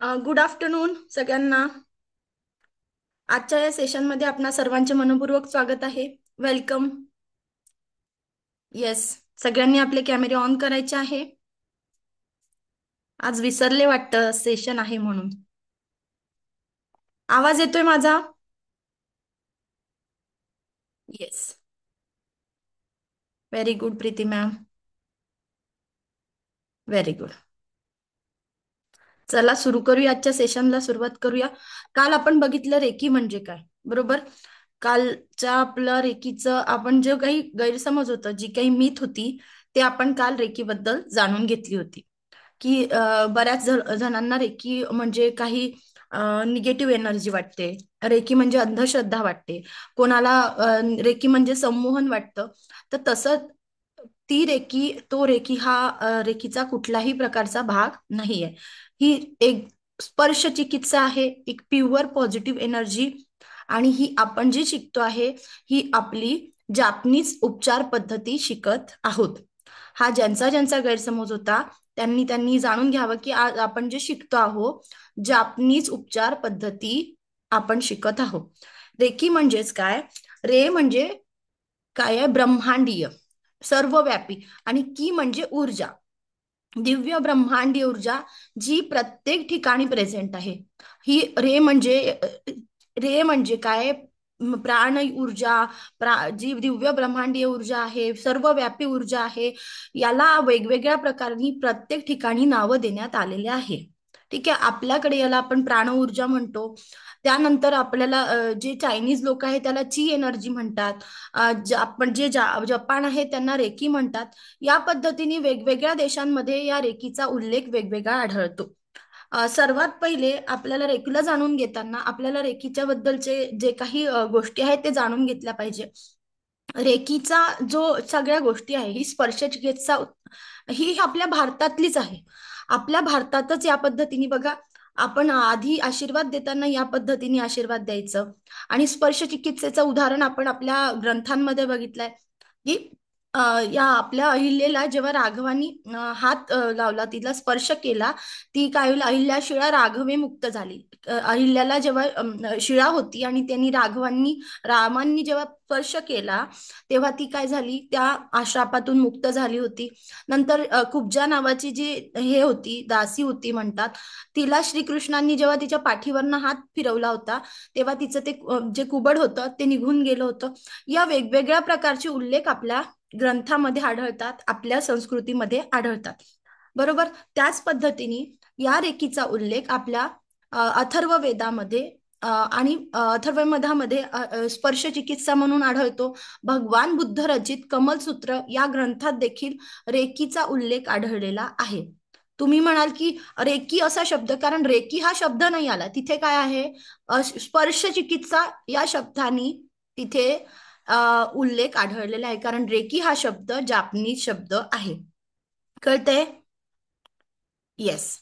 Good afternoon सगळ्यांना. आजच्या या सेशनमध्ये आपणा सर्वांचे मनपूर्वक स्वागत आहे. वेलकम. येस, सगळ्यांनी आपले कॅमेरे ऑन करायचे आहे. आज विसरले वाटतं सेशन आहे म्हणून. आवाज येतोय माझा? Yes. Very good Preeti ma'am. Very good. चला सुरू करूया, आजच्या सेशनला सुरुवात करूया. काल आपण बघितलं रेकी म्हणजे काय, बरोबर? कालच्या आपलं रेकीचं आपण जे काही गैरसमज होतं, जी काही मिथ होती, ते आपण काल रेकीबद्दल जाणून घेतली होती. की बऱ्याच जणांना रेकी म्हणजे काही निगेटिव्ह एनर्जी वाटते. रेकी म्हणजे अंधश्रद्धा वाटते. कोणाला रेकी म्हणजे संमोहन वाटतं. तर तसं ती रेकी, तो रेकी हा रेकीचा कुठलाही प्रकारचा भाग नाहीये. ही एक स्पर्श चिकित्सा आहे, एक प्युअर पॉझिटिव्ह एनर्जी. आणि ही आपण जी शिकतो आहे, ही आपली जापनीज उपचार पद्धती शिकत आहोत. हा ज्यांचा ज्यांचा गैरसमज होता, त्यांनी त्यांनी जाणून घ्यावं की आज आपण जे शिकतो आहोत, जापनीज उपचार पद्धती आपण शिकत आहोत. रेकी म्हणजेच काय? रे म्हणजे काय आहे? ब्रह्मांडीय, सर्वव्यापी. आणि की म्हणजे ऊर्जा, दिव्य ब्रह्मांडीय ऊर्जा, जी प्रत्येक ठिकाणी प्रेझेंट आहे. ही रे म्हणजे काय? प्राण ऊर्जा, जी दिव्य ब्रह्मांडीय ऊर्जा आहे, सर्वव्यापी ऊर्जा आहे. याला वेगवेगळ्या प्रकारांनी प्रत्येक ठिकाणी नावं देण्यात आलेले आहे. ठीक आहे. आपल्याकडे याला आपण प्राण ऊर्जा म्हणतो. त्यानंतर आपल्याला जे चायनीज लोक आहेत त्याला ची एनर्जी म्हणतात. आपण जे जपान आहे त्यांना रेकी म्हणतात. या पद्धतीने वेगवेगळ्या देशांमध्ये या रेकीचा उल्लेख वेगवेगळा आढळतो. सर्वात पहिले आपल्याला रेकीला जाणून घेताना आपल्याला रेकीच्या बद्दलचे जे काही गोष्टी आहेत ते जाणून घेतल्या पाहिजे. रेकीचा जो सगळ्या गोष्टी आहे, ही स्पर्श चिकित्सा ही आपल्या भारतातलीच आहे. आपल्या भारतातच या पद्धतीने बघा, आपण आधी आशीर्वाद देताना या पद्धतीने आशीर्वाद द्यायचं. आणि स्पर्श चिकित्सेचं उदाहरण आपण आपल्या ग्रंथांमध्ये बघितलंय की या आपल्या अहिल्याला जेव्हा राघवानी हात लावला, तिला स्पर्श केला, ती काय होईल? अहिल्या शिळा राघवे मुक्त झाली. अहिल्याला जेव्हा शिळा होती आणि त्यांनी रामांनी जेव्हा स्पर्श केला, तेव्हा ती काय झाली? त्या आश्रापातून मुक्त झाली होती. नंतर कुब्जा नावाची जी हे होती, दासी होती म्हणतात, तिला श्रीकृष्णांनी जेव्हा तिच्या पाठीवरनं हात फिरवला होता, तेव्हा तिचं ते जे कुबड होतं ते निघून गेलं होतं. या वेगवेगळ्या प्रकारचे उल्लेख आपल्या ग्रंथामध्ये आढळतात, आपल्या संस्कृतीमध्ये आढळतात, बरोबर? त्याच पद्धतीने या रेकीचा उल्लेख आपल्या अथर्व वेदामध्ये आणि अथर्ववेदामध्ये स्पर्श चिकित्सा म्हणून आढळतो. भगवान बुद्ध रचित कमलसूत्र या ग्रंथात देखील रेकीचा उल्लेख आढळलेला आहे. तुम्ही म्हणाल की रेकी असा शब्द, कारण रेकी हा शब्द नाही आला तिथे, काय आहे? स्पर्श चिकित्सा या शब्दानी तिथे उल्लेख आढळलेला आहे, कारण रेकी हा शब्द जापनीज शब्द आहे. कळतंय? येस.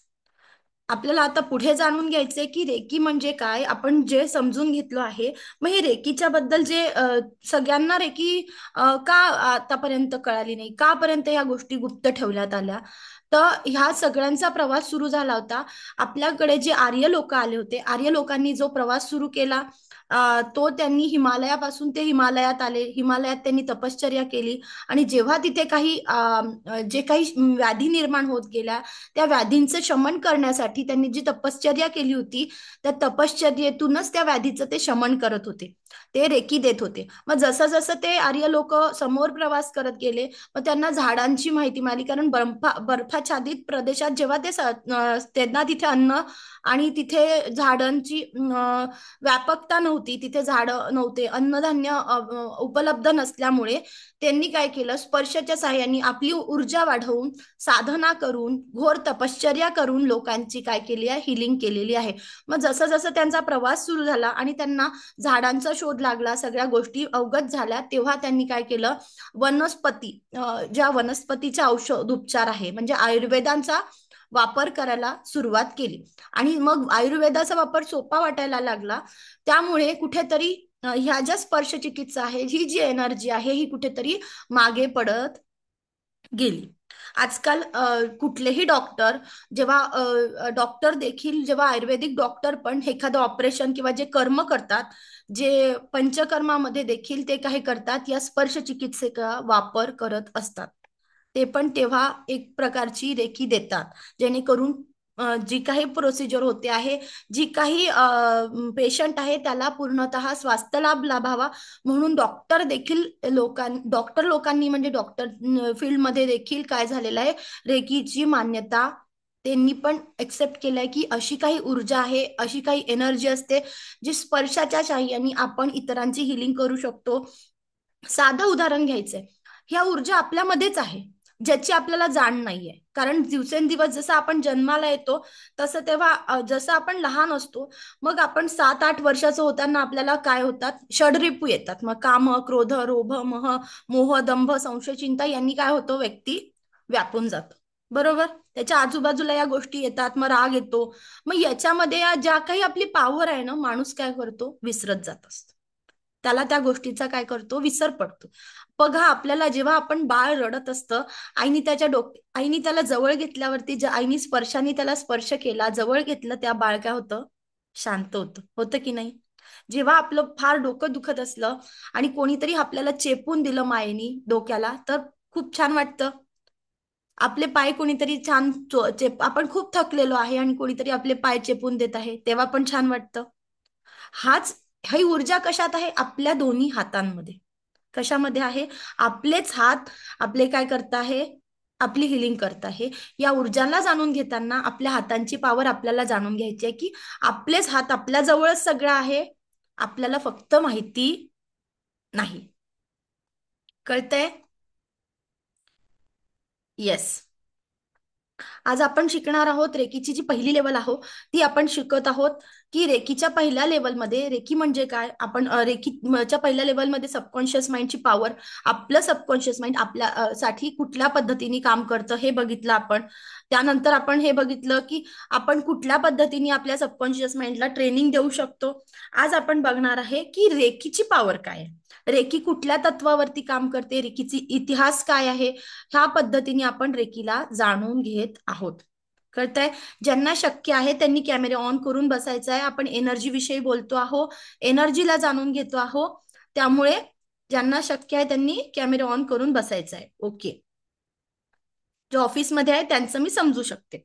आपल्याला आता पुढे जाणून घ्यायचंय की रेकी म्हणजे काय. आपण जे समजून घेतलं आहे, मग हे रेकीच्या बद्दल जे सगळ्यांना रेकी का आतापर्यंत कळाली नाही, का पर्यंत ह्या गोष्टी गुप्त ठेवण्यात आल्या, तर ह्या सगळ्यांचा प्रवास सुरू झाला होता. आपल्याकडे जे आर्य लोक आले होते, आर्य लोकांनी जो प्रवास सुरू केला, तो त्यांनी हिमालयापासून ते हिमालयात आले. हिमालयात त्यांनी तपश्चर्या केली. आणि जेव्हा तिथे काही जे काही व्याधी निर्माण होत गेल्या, त्या व्याधींचं शमन करण्यासाठी त्यांनी जी तपश्चर्या केली होती, त्या तपश्चर्येतूनच त्या व्याधीचं ते शमन करत होते, ते रेकी देत होते. मग जसं जसं ते आर्य लोक समोर प्रवास करत गेले, मग त्यांना झाडांची माहिती मिळाली. कारण बर्फाच्छादित प्रदेशात जेव्हा त्यांना तिथे अन्न आणि तिथे झाडांची व्यापकता नव्हती, तिथे झाडं नव्हते, अन्नधान्य उपलब्ध नसल्यामुळे त्यांनी काय केलं? स्पर्शाच्या साहाय्याने आपली ऊर्जा वाढवून, साधना करून, घोर तपश्चर्या करून लोकांची काय केली आहे? हिलिंग केलेली आहे. मग जसं जसं त्यांचा प्रवास सुरू झाला आणि त्यांना झाडांचा शोध लागला, सगळ्या गोष्टी अवगत झाल्या, तेव्हा त्यांनी काय केलं? वनस्पती, ज्या वनस्पतीचा औषध उपचार आहे म्हणजे आयुर्वेदांचा वापर करायला सुरुवात केली. आणि मग आयुर्वेदाचा वापर सोपा वाटायला लागला. त्यामुळे कुठेतरी ह्या ज्या स्पर्श चिकित्सा आहे, ही जी एनर्जी आहे, ही कुठेतरी मागे पडत गेली. आजकाल कुठलेही डॉक्टर जेव्हा डॉक्टर देखील जेव्हा आयुर्वेदिक डॉक्टर पण एखादं ऑपरेशन किंवा जे कर्म करतात, जे पंचकर्मामध्ये देखील ते काही करतात, या स्पर्श चिकित्सेचा वापर करत असतात. ते पण तेव्हा एक प्रकारची रेकी देतात, जेणेकरून जी काही प्रोसिजर होते आहे, जी काही पेशंट आहे त्याला पूर्णतः स्वास्थ्य लाभ लाभावा म्हणून डॉक्टर लोकांनी म्हणजे डॉक्टर फील्डमध्ये देखील काय झालेलं आहे, रेकीची मान्यता त्यांनी पण एक्सेप्ट केलंय की अशी काही ऊर्जा आहे, अशी काही एनर्जी असते जी स्पर्शाच्या साहाय्याने आपण इतरांची हिलिंग करू शकतो. साधं उदाहरण घ्यायचंय, ह्या ऊर्जा आपल्यामध्येच आहे, ज्याची आपल्याला जाण नाहीये. कारण दिवसेंदिवस जसं आपण जन्माला येतो, तसं तेव्हा जसं आपण लहान असतो, मग आपण 7-8 वर्षाचं होताना आपल्याला काय होतात, षडरिपू येतात. मग काम, क्रोध, लोभ, मोह, दंभ, संशय, चिंता यांनी काय होतं, व्यक्ती व्यापून जातो. बरोबर, त्याच्या आजूबाजूला या गोष्टी येतात, मग राग येतो. मग याच्यामध्ये या ज्या काही आपली पॉवर आहे ना, माणूस काय करतो, विसरत जात असतो. त्याला त्या गोष्टीचा काय करतो, विसर पडतो. बघा, आपल्याला जेव्हा आपण बाळ रडत असतं, आईने त्याला जवळ घेतल्यावरती, आईने स्पर्शाने त्याला स्पर्श केला, जवळ घेतलं, त्या बाळ काय होतं, शांत होतं. होतं की नाही? जेव्हा आपलं फार डोकं दुखत असलं आणि कोणीतरी आपल्याला चेपून दिलं मायेनी डोक्याला, तर खूप छान वाटतं. आपले पाय कोणीतरी छान आपण खूप थकलेलो आहे आणि कोणीतरी आपले पाय चेपून देत आहे, तेव्हा पण छान वाटतं. हाच ही ऊर्जा कशात आहे, आपल्या दोन्ही हातांमध्ये. कशामध्ये आहे, आपलेच हात आपले काय करत आहे, आपली हिलिंग करत आहे. या ऊर्जाला जाणून घेताना आपल्या हातांची पावर आपल्याला जाणून घ्यायची आहे की आपलेच हात आपल्या जवळच सगळं आहे, आपल्याला फक्त माहिती नाही. कळतंय? येस. आज आपण शिकणार आहोत रेकीची जी पहिली लेवल आहो, ती आपण शिकत आहोत की रेकीच्या पहिल्या लेवलमध्ये रेकी म्हणजे काय. आपण रेकीच्या पहिल्या लेवलमध्ये सबकॉन्शियस माइंडची पॉवर, आपलं सबकॉन्शियस माइंड आपल्या साठी कुठल्या पद्धतीने काम करतं हे बघितलं आपण. त्यानंतर आपण हे बघितलं की आपण कुठल्या पद्धतीने आपल्या सबकॉन्शियस माइंडला ट्रेनिंग देऊ शकतो. आज आपण बघणार आहे की रेकीची पॉवर काय आहे, रेकी कुठल्या तत्वावरती काम करते, रेकीची इतिहास काय आहे. ह्या पद्धतीने आपण रेकीला जाणून घेत आहोत. कळतंय? ज्यांना शक्य आहे त्यांनी कॅमेरे ऑन करून बसायचा आहे. आपण एनर्जी विषयी बोलतो आहो, एनर्जीला जाणून घेतो आहो. त्यामुळे ज्यांना शक्य आहे त्यांनी कॅमेरे ऑन करून बसायचा आहे. ओके. जे ऑफिसमध्ये आहे त्यांचं मी समजू शकते.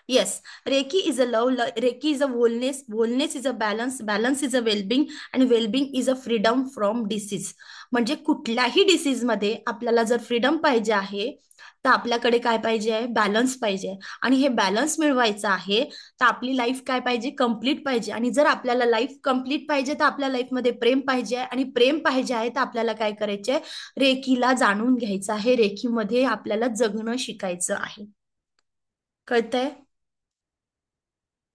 Yes. Reiki is a love, reiki is a wholeness, wholeness is a balance, balance is a wellbeing, आणि wellbeing is a freedom from disease. म्हणजे कुठल्याही डिसीजमध्ये आपल्याला जर फ्रीडम पाहिजे आहे, तर आपल्याकडे काय पाहिजे आहे, बॅलन्स पाहिजे. आणि हे बॅलन्स मिळवायचं आहे, तर आपली लाईफ काय पाहिजे, कम्प्लीट पाहिजे. आणि जर आपल्याला लाईफ कम्प्लीट पाहिजे, तर आपल्या लाईफमध्ये प्रेम पाहिजे. आणि प्रेम पाहिजे आहे, तर आपल्याला काय करायचंय, रेकीला जाणून घ्यायचं आहे, रेकीमध्ये आपल्याला जगणं शिकायचं आहे. कळतंय?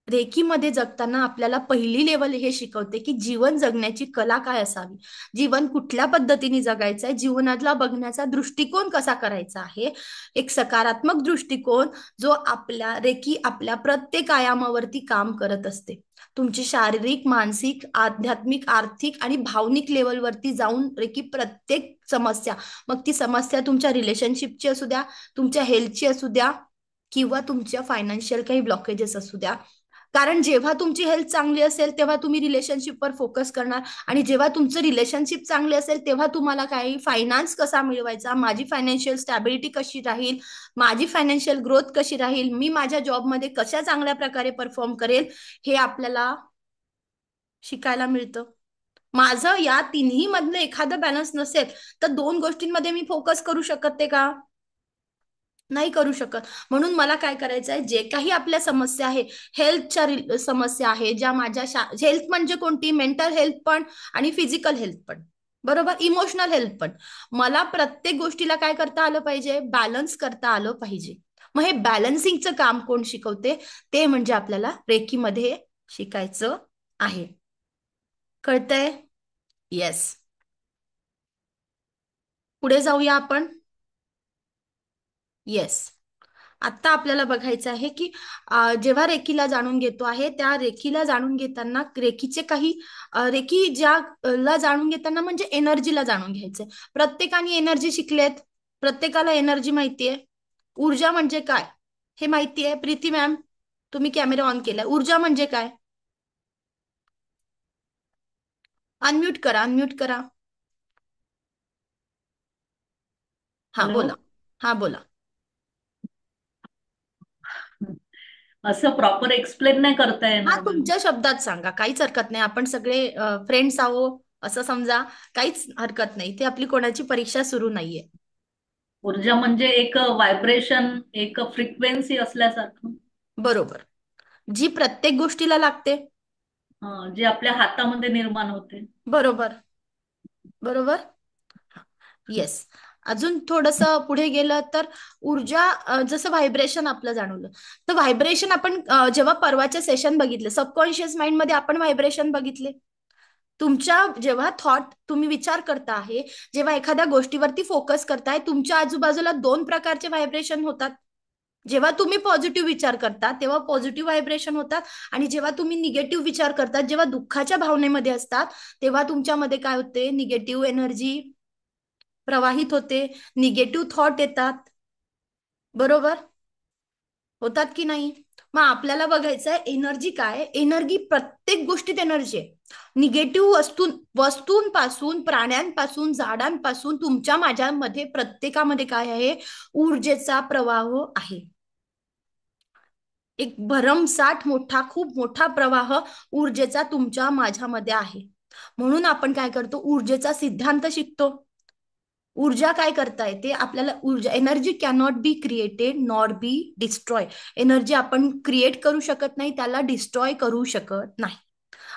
रेकीमध्ये जगताना आपल्याला पहिली लेवल हे शिकवते की जीवन जगण्याची कला काय असावी, जीवन कुठल्या पद्धतीने जगायचं आहे, जीवनाला बघण्याचा दृष्टिकोन कसा करायचा आहे, एक सकारात्मक दृष्टिकोन, जो आपल्या रेकी आपल्या प्रत्येक आयामावरती काम करत असते. तुमची शारीरिक, मानसिक, आध्यात्मिक, आर्थिक आणि भावनिक लेवलवरती जाऊन रेकी प्रत्येक समस्या, मग ती समस्या तुमच्या रिलेशनशिपची असू द्या, तुमच्या हेल्थची असू द्या, किंवा तुमच्या फायनान्शियल काही ब्लॉकेजेस असू द्या. कारण जेव्हा तुमची हेल्थ चांगली असेल तेव्हा तुम्ही रिलेशनशिपवर फोकस करणार, आणि जेव्हा तुमचं रिलेशनशिप चांगले असेल तेव्हा तुम्हाला काही फायनान्स कसा मिळवायचा, माझी फायनान्शियल स्टॅबिलिटी कशी राहील, माझी फायनान्शियल ग्रोथ कशी राहील, मी माझ्या जॉबमध्ये कशा चांगल्या प्रकारे परफॉर्म करेल, हे आपल्याला शिकायला मिळतं. माझं या तिन्ही मधलं एखादं बॅलन्स नसेल तर दोन गोष्टींमध्ये मी फोकस करू शकते का, नाही करू शकत. म्हणून मला काय करायचं आहे, जे काही आपल्या समस्या आहे, हेल्थच्या समस्या आहे, ज्या माझ्या हेल्थ म्हणजे कोणती, मेंटल हेल्थ पण आणि फिजिकल हेल्थ पण, बरोबर, इमोशनल हेल्थ पण, मला प्रत्येक गोष्टीला काय करता आलं पाहिजे, बॅलन्स करता आलं पाहिजे. मग हे बॅलन्सिंगचं काम कोण शिकवते, ते म्हणजे आपल्याला रेकीमध्ये शिकायचं आहे. कळतंय? येस. पुढे जाऊया आपण. येस. आता आपल्याला बघायचं आहे की जेव्हा रेकीला जाणून घेतो आहे, त्या रेकीला जाणून घेताना रेकीचे काही रेकी ज्याला जाणून घेताना म्हणजे एनर्जीला जाणून घ्यायचंय. प्रत्येकाने एनर्जी शिकलेत, प्रत्येकाला एनर्जी माहितीये. ऊर्जा म्हणजे काय हे माहिती आहे प्रीती मॅम? तुम्ही कॅमेरा ऑन केलाय. ऊर्जा म्हणजे काय? अनम्यूट करा, अनम्यूट करा. हा हॅलो. बोला. हा बोला. असं प्रॉपर एक्सप्लेन नाही करता हा येणार मॅम. तुमच्या शब्दात सांगा, काहीच हरकत नाही. आपण सगळे फ्रेंड्स आहो असं समजा. काहीच हरकत नाही, ते आपली कोणाची परीक्षा सुरू नाहीये. ऊर्जा म्हणजे एक व्हायब्रेशन, एक फ्रिक्वेन्सी असल्यासारखं. बरोबर. जी प्रत्येक गोष्टीला लागते. जे आपल्या हातामध्ये निर्माण होते. बरोबर. बरोबर. येस. अजून थोडस पुढे गेलं तर ऊर्जा, जसं व्हायब्रेशन आपलं जाणवलं, तर व्हायब्रेशन आपण जेव्हा परवाचे सेशन बघितले सबकॉन्शियस माइंड मध्ये आपण व्हायब्रेशन बघितले. तुमच्या जेव्हा थॉट तुम्ही विचार करता आहे, जेव्हा एखाद्या गोष्टीवरती फोकस करताय, तुमच्या आजूबाजूला दोन प्रकारचे व्हायब्रेशन होतात. जेव्हा तुम्ही पॉझिटिव्ह विचार करता तेव्हा पॉझिटिव्ह व्हायब्रेशन होतात, आणि जेव्हा तुम्ही निगेटिव्ह विचार करतात, जेव्हा दुःखाच्या भावनेमध्ये असतात, तेव्हा तुमच्यामध्ये काय होते, निगेटिव्ह एनर्जी प्रवाहित होते, निगेटिव्ह थॉट येतात. बरोबर होतात की नाही? मग आपल्याला बघायचं आहे एनर्जी काय. एनर्जी, प्रत्येक गोष्टीत एनर्जी आहे. निगेटिव्ह वस्तूंपासून, प्राण्यांपासून, झाडांपासून, तुमच्या माझ्यामध्ये प्रत्येकामध्ये काय आहे, ऊर्जेचा प्रवाह आहे. एक भरमसाठ मोठा, खूप मोठा प्रवाह ऊर्जेचा तुमच्या माझ्यामध्ये आहे. म्हणून आपण काय करतो, ऊर्जेचा सिद्धांत शिकतो. ऊर्जा काय करता येते आपल्याला. ऊर्जा, energy cannot be created nor be destroy. Energy आपण क्रिएट करू शकत नाही, त्याला डिस्ट्रॉय करू शकत नाही.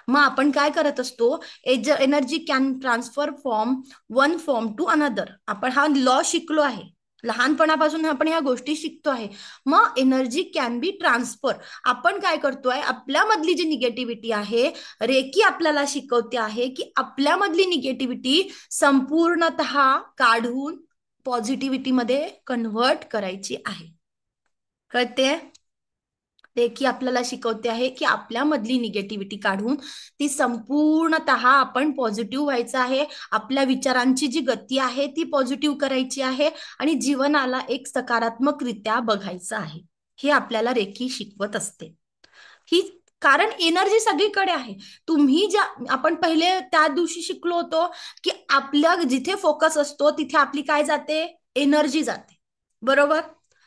मग आपण काय करत असतो, energy can transfer from one form to another. आपण हा लॉ शिकलो आहे, लहानपणापासून आपण ह्या गोष्टी शिकतो आहे. मग एनर्जी कॅन बी ट्रान्सफर. आपण काय करतोय, आपल्यामधली जी निगेटिव्हिटी आहे, रेकी आपल्याला शिकवते आहे की आपल्यामधली निगेटिव्हिटी संपूर्णतः काढून पॉझिटिव्हिटी मध्ये कन्व्हर्ट करायची आहे. कळते? रेकी आपल्याला शिकवते आहे की आपल्यामधली निगेटिव्हिटी काढून ती संपूर्णतः आपण पॉझिटिव्ह व्हायचं आहे. आपल्या विचारांची जी गती आहे ती पॉझिटिव्ह करायची आहे, आणि जीवनाला एक सकारात्मकरित्या बघायचं आहे. हे आपल्याला रेकी शिकवत असते. ही, कारण एनर्जी सगळीकडे आहे. तुम्ही ज्या, आपण पहिले त्या दिवशी शिकलो होतो की आपल्या जिथे फोकस असतो तिथे आपली काय जाते, एनर्जी जाते. बरोबर.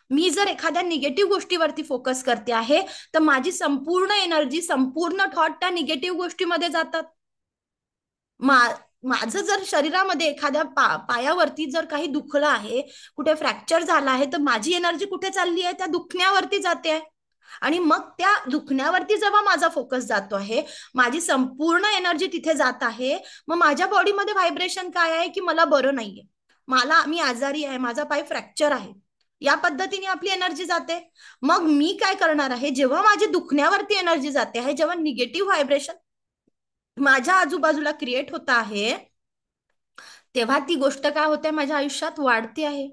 मी जर एखाद्या निगेटिव्ह गोष्टीवरती फोकस करते आहे, तर माझी संपूर्ण एनर्जी, संपूर्ण थॉट त्या निगेटिव्ह गोष्टीमध्ये जातात. माझं जर शरीरामध्ये एखाद्या पायावरती जर काही दुखलं आहे, कुठे फ्रॅक्चर झाला आहे, तर माझी एनर्जी कुठे चालली आहे, त्या दुखण्यावरती जाते आहे. आणि मग त्या दुखण्यावरती जेव्हा माझा फोकस जातो आहे, माझी संपूर्ण एनर्जी तिथे जात आहे. मग माझ्या बॉडीमध्ये व्हायब्रेशन काय आहे की मला बरं नाहीये, मी आजारी आहे, माझा पाय फ्रॅक्चर आहे, या पद्धतीने आपली एनर्जी जाते. मग मी काय करणार आहे, जेव्हा माझी दुखण्यावरती एनर्जी जाते आहे, जेव्हा निगेटिव्ह व्हायब्रेशन माझ्या आजूबाजूला क्रिएट होत आहे, तेव्हा ती गोष्ट काय होते, माझ्या आयुष्यात वाढते आहे.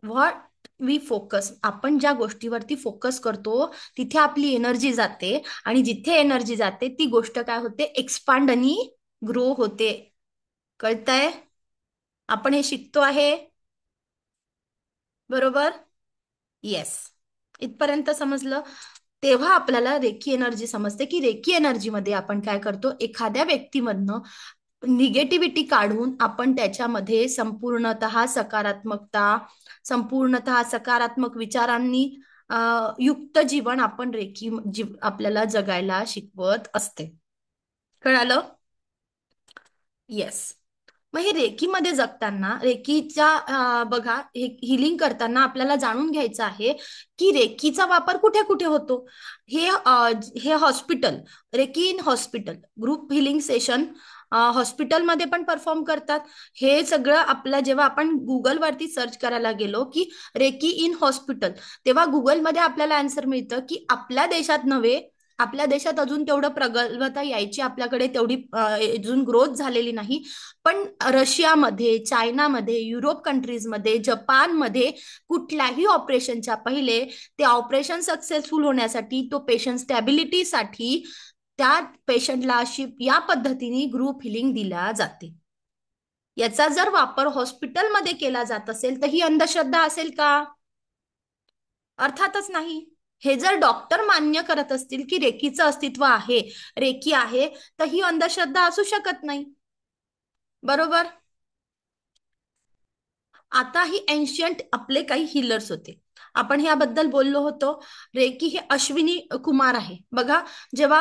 व्हॉट वी फोकस, आपण ज्या गोष्टीवरती फोकस करतो तिथे आपली एनर्जी जाते, आणि जिथे एनर्जी जाते ती गोष्ट काय होते, एक्सपांड आणि ग्रो होते. कळतंय? आपण हे शिकतो आहे. बरोबर. येस. इथपर्यंत समजलं. तेव्हा आपल्याला रेकी एनर्जी समजते की रेकी एनर्जी मध्ये आपण काय करतो, एखाद्या व्यक्तीमधनं निगेटिव्हिटी काढून आपण त्याच्यामध्ये संपूर्णतः सकारात्मकता, संपूर्णतः सकारात्मक विचारांनी युक्त जीवन आपण आपल्याला जगायला शिकवत असते. कळालं? येस. मग हे रेकीमध्ये जगताना, रेकीच्या बघा, हे हिलिंग करताना आपल्याला जाणून घ्यायचं आहे की रेकीचा वापर कुठे कुठे होतो. हे hospital, reiki in hospital, group healing session हॉस्पिटलमध्ये पण परफॉर्म करतात. हे सगळं आपल्या, जेव्हा आपण गुगलवरती सर्च करायला गेलो की रेकी इन हॉस्पिटल, तेव्हा गुगलमध्ये आपल्याला आन्सर मिळतं की आपल्या देशात नव्हे, आपल्या देशात अजून तेवढं प्रगल्भता यायची, आपल्याकडे तेवढी अजून ग्रोथ झालेली नाही. पण रशियामध्ये, चायनामध्ये, युरोप कंट्रीजमध्ये, जपानमध्ये कुठल्याही ऑपरेशनच्या पहिले ते ऑपरेशन सक्सेसफुल होण्यासाठी, तो पेशंट स्टॅबिलिटीसाठी त्या पेशंटला अशी या पद्धतीने ग्रुप हिलिंग दिल्या जाते. याचा जर वापर हॉस्पिटलमध्ये केला जात असेल तर ही अंधश्रद्धा असेल का? अर्थातच नाही. हे जर डॉक्टर मान्य करत असतील की रेकीचं अस्तित्व आहे, रेकी आहे, तर ही अंधश्रद्धा असू शकत नाही. बरोबर. आता ही एन्शियंट आपले काही हिलर्स होते. आपण याबद्दल बोललो होतो. रेकी हे अश्विनी कुमार आहे बघा. जेव्हा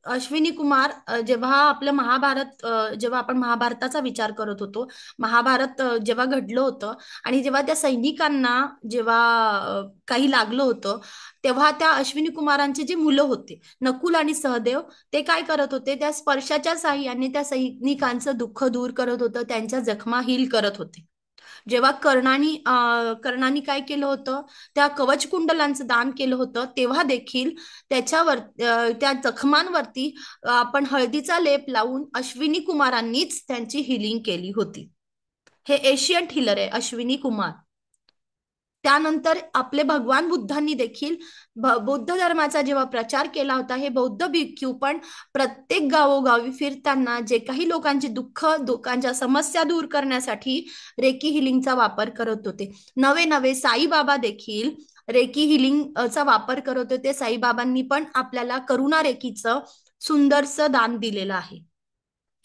अश्विनी कुमार जेव्हा आपलं महाभारत जेव्हा आपण महाभारताचा विचार करत होतो, महाभारत जेव्हा घडलं होतं आणि जेव्हा त्या सैनिकांना जेव्हा काही लागलं होतं, तेव्हा त्या अश्विनी कुमारांचे जे मुलं होते, नकुल आणि सहदेव, ते काय करत होते, त्या स्पर्शाच्या साह्याने त्या सैनिकांचं दुःख दूर करत होतं, त्यांच्या जखमा हील करत होते. जेव्हा कर्णानी काय केलं होतं, त्या कवच कुंडलांचं दान केलं होतं, तेव्हा देखील त्याच्यावर त्या जखमांवरती आपण हळदीचा लेप लावून अश्विनी कुमारांनीच त्यांची हिलिंग केली होती. हे एशियंट हिलर आहे अश्विनी कुमार. त्यानंतर आपले भगवान बुद्धांनी देखील बौद्ध धर्माचा जेव्हा प्रचार केला होता, हे बौद्ध भिक्खू पण प्रत्येक गावोगावी फिरताना जे काही लोकांचे दुःख, लोकांच्या समस्या दूर करण्यासाठी रेकी हिलिंगचा वापर करत होते. नवे नवे साईबाबा देखील रेकी हिलिंगचा वापर करत होते. साईबाबांनी पण आपल्याला करुणा रेकीचं सुंदरसं दान दिलेलं आहे.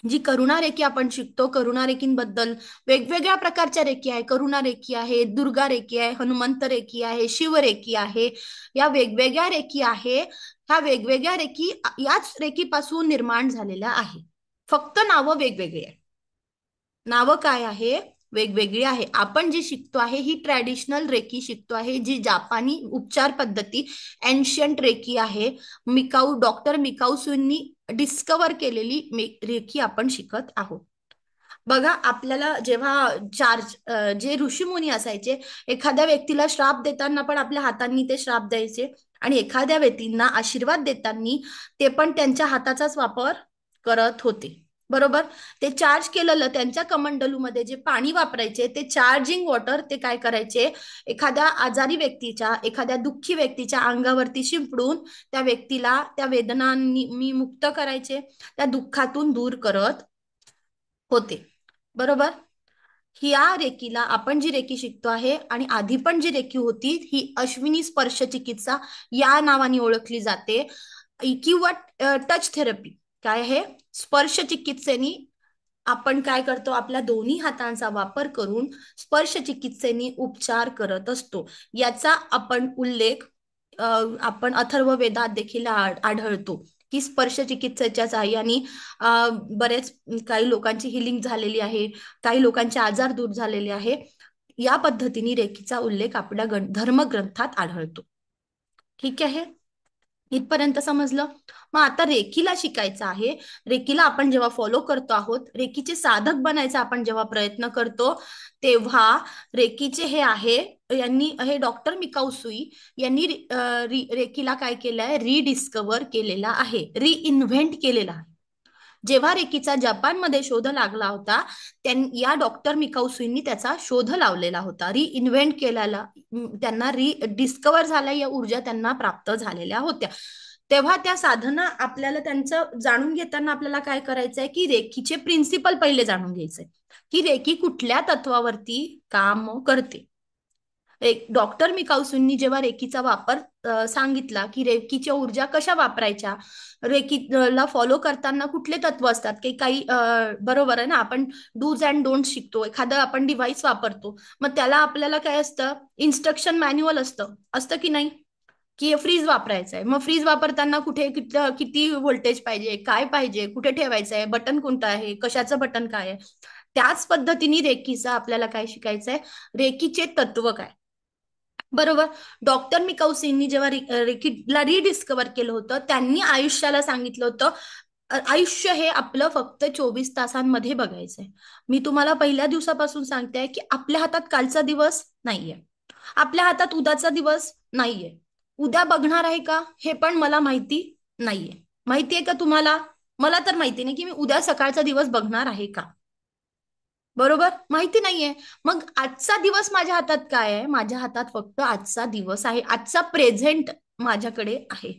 जी करुणा रेकी आपण शिकतो, करुणा रेकींबद्दल वेगवेगळ्या प्रकारच्या रेकी आहे. करुणा रेकी आहे, दुर्गा रेकी आहे, हनुमंत रेकी आहे, शिव रेकी आहे. या वेगवेगळ्या रेकी आहे. ह्या वेगवेगळ्या रेकी याच रेकीपासून निर्माण झालेल्या आहे. फक्त नावं वेगवेगळी आहे. नावं काय आहे? वेगवेगळी आहे. आपण जी शिकतो आहे ही ट्रॅडिशनल रेकी शिकतो आहे, जी जापानी उपचार पद्धती एन्शियंट रेकी आहे. डॉक्टर मिकाऊसूंनी डिस्कवर केलेली रेकी आपण शिकत आहोत. बघा, आपल्याला जेव्हा जे ऋषीमुनी असायचे, एखाद्या व्यक्तीला श्राप देताना पण आपल्या हातांनी ते श्राप द्यायचे आणि एखाद्या व्यक्तींना आशीर्वाद देताना ते पण त्यांच्या हाताचाच वापर करत होते. बरोबर. ते चार्ज केलेलं त्यांच्या कमंडलूमध्ये जे पाणी वापरायचे ते चार्जिंग वॉटर ते काय करायचे, एखाद्या आजारी व्यक्तीच्या, एखाद्या दुःखी व्यक्तीच्या अंगावरती शिंपडून त्या व्यक्तीला त्या वेदनांनी मुक्त करायचे, त्या दुःखातून दूर करत होते. बरोबर. या रेकीला आपण जी रेकी शिकतो आहे आणि आधी पण जी रेकी होती ही अश्विनी स्पर्श चिकित्सा या नावाने ओळखली जाते, किंवा टच थेरपी. काय आहे? स्पर्श चिकित्सेनी आपण काय करतो, आपल्या दोन्ही हातांचा वापर करून स्पर्श चिकित्सेनी उपचार करत असतो. याचा आपण उल्लेख आपण अथर्व वेदात देखील आढळतो की स्पर्श चिकित्सेच्या सहाय्याने बरेच काही लोकांची हिलिंग झालेली आहे, काही लोकांचे आजार दूर झालेले आहे. या पद्धतीने रेकीचा उल्लेख आपल्या धर्मग्रंथात आढळतो. ठीक आहे. इथपर्यंत समजलं. मग आता रेकीला शिकायचं आहे. रेकीला आपण जेव्हा फॉलो करतो आहोत, रेकीचे साधक बनायचा आपण जेव्हा प्रयत्न करतो, तेव्हा रेकीचे हे आहे, यांनी हे डॉक्टर मिकाऊसुई यांनी रेकीला काय केलं आहे, रिडिस्कवर केलेला आहे, रिइन्व्हेंट केलेला आहे. जेव्हा रेकीचा जपानमध्ये शोध लागला होता, या डॉक्टर मिकाऊसुईंनी त्याचा शोध लावलेला होता, रिइन्व्हेंट केलेला. त्यांना डिस्कवर झाल्या, या ऊर्जा त्यांना प्राप्त झालेल्या होत्या. तेव्हा त्या साधना आपल्याला त्यांचं जाणून घेताना आपल्याला काय करायचंय की रेकीचे प्रिन्सिपल पहिले जाणून घ्यायचंय, की रेकी कुठल्या तत्वावरती काम करते. डॉक्टर मिकाऊसूंनी जेव्हा रेकीचा वापर सांगितला, की रेकीच्या ऊर्जा कशा वापरायच्या, रेकीला फॉलो करताना कुठले तत्व असतात, की काही बरोबर आहे ना, आपण डूज अँड डोंट शिकतो, एखादं आपण डिव्हाइस वापरतो, मग त्याला आपल्याला काय असतं, इन्स्ट्रक्शन मॅन्युअल असतं, असतं की नाही, की फ्रीज वापरायचं आहे, मग फ्रीज वापरताना कुठे किती व्होल्टेज पाहिजे, काय पाहिजे, कुठे ठेवायचं आहे, बटन कोणतं आहे, कशाचं बटन काय आहे. त्याच पद्धतीने रेकीचं आपल्याला काय शिकायचंय, रेकीचे तत्व काय. बरोबर. डॉक्टर मिकाऊसींनी जेव्हा रेकीला रिडिस्कवर केलं होतं, त्यांनी आयुष्याला सांगितलं होतं, आयुष्य हे आपलं फक्त 24 तासांमध्ये बघायचंय. मी तुम्हाला पहिल्या दिवसापासून सांगते की आपल्या हातात कालचा दिवस नाहीये, आपल्या हातात उद्याचा दिवस नाहीये. उद्या बघणार आहे का हे पण मला माहिती नाहीये. माहितीये का तुम्हाला? मला तर माहिती नाही की मी उद्या सकाळचा दिवस बघणार आहे का. बरोबर, माहिती नाहीये. मग आजचा दिवस माझ्या हातात काय आहे? माझ्या हातात फक्त आजचा दिवस आहे, आजचा प्रेझेंट माझ्याकडे आहे.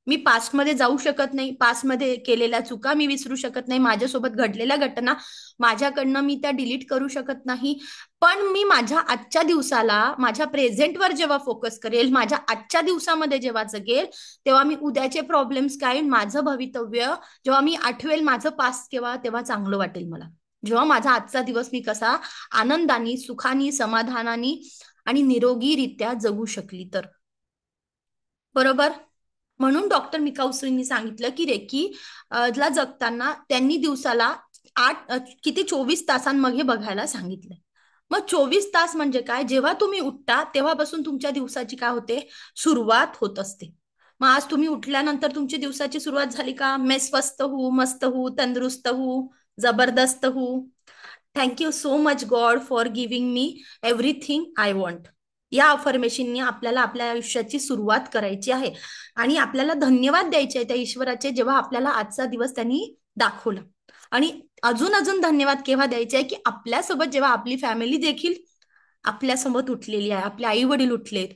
मी पास्टमध्ये जाऊ शकत नाही, पास्टमध्ये केलेल्या चुका मी विसरू शकत नाही, माझ्यासोबत घडलेल्या घटना माझ्याकडनं मी त्या डिलीट करू शकत नाही. पण मी माझ्या आजच्या दिवसाला, माझ्या प्रेझेंटवर जेव्हा फोकस करेल, माझ्या आजच्या दिवसामध्ये जेव्हा जगेल, तेव्हा मी उद्याचे प्रॉब्लेम्स काय, माझं भवितव्य जेव्हा मी आठवेल माझं पास्ट केव्हा, तेव्हा चांगलं वाटेल मला. जेव्हा माझा आजचा दिवस मी कसा आनंदाने, सुखाने, समाधानाने आणि निरोगीरित्या जगू शकली तर. बरोबर. म्हणून डॉक्टर मिकाउसींनी सांगितलं की रेकी ला जगताना त्यांनी दिवसाला 24 तासांमध्ये बघायला सांगितलं. मग 24 तास म्हणजे काय, जेव्हा तुम्ही उठता तेव्हापासून तुमच्या दिवसाची काय होते, सुरुवात होत असते. मग आज तुम्ही उठल्यानंतर तुमची दिवसाची सुरुवात झाली का, मैं स्वस्थ हूँ, मस्त हूँ, तंदुरुस्त हूँ, जबरदस्त हूँ, thank you so much God for giving me everything I want. या अफर्मेशननी आपल्याला आपल्या आयुष्याची सुरुवात करायची आहे आणि आपल्याला धन्यवाद द्यायचे आहे त्या ईश्वराचे, जेव्हा आपल्याला आजचा दिवस त्यांनी दाखवला. आणि अजून अजून धन्यवाद केव्हा द्यायचे आहे, की आपल्यासोबत जेव्हा आपली फॅमिली देखील आपल्यासोबत उठलेली आहे, आपले आई वडील उठलेत,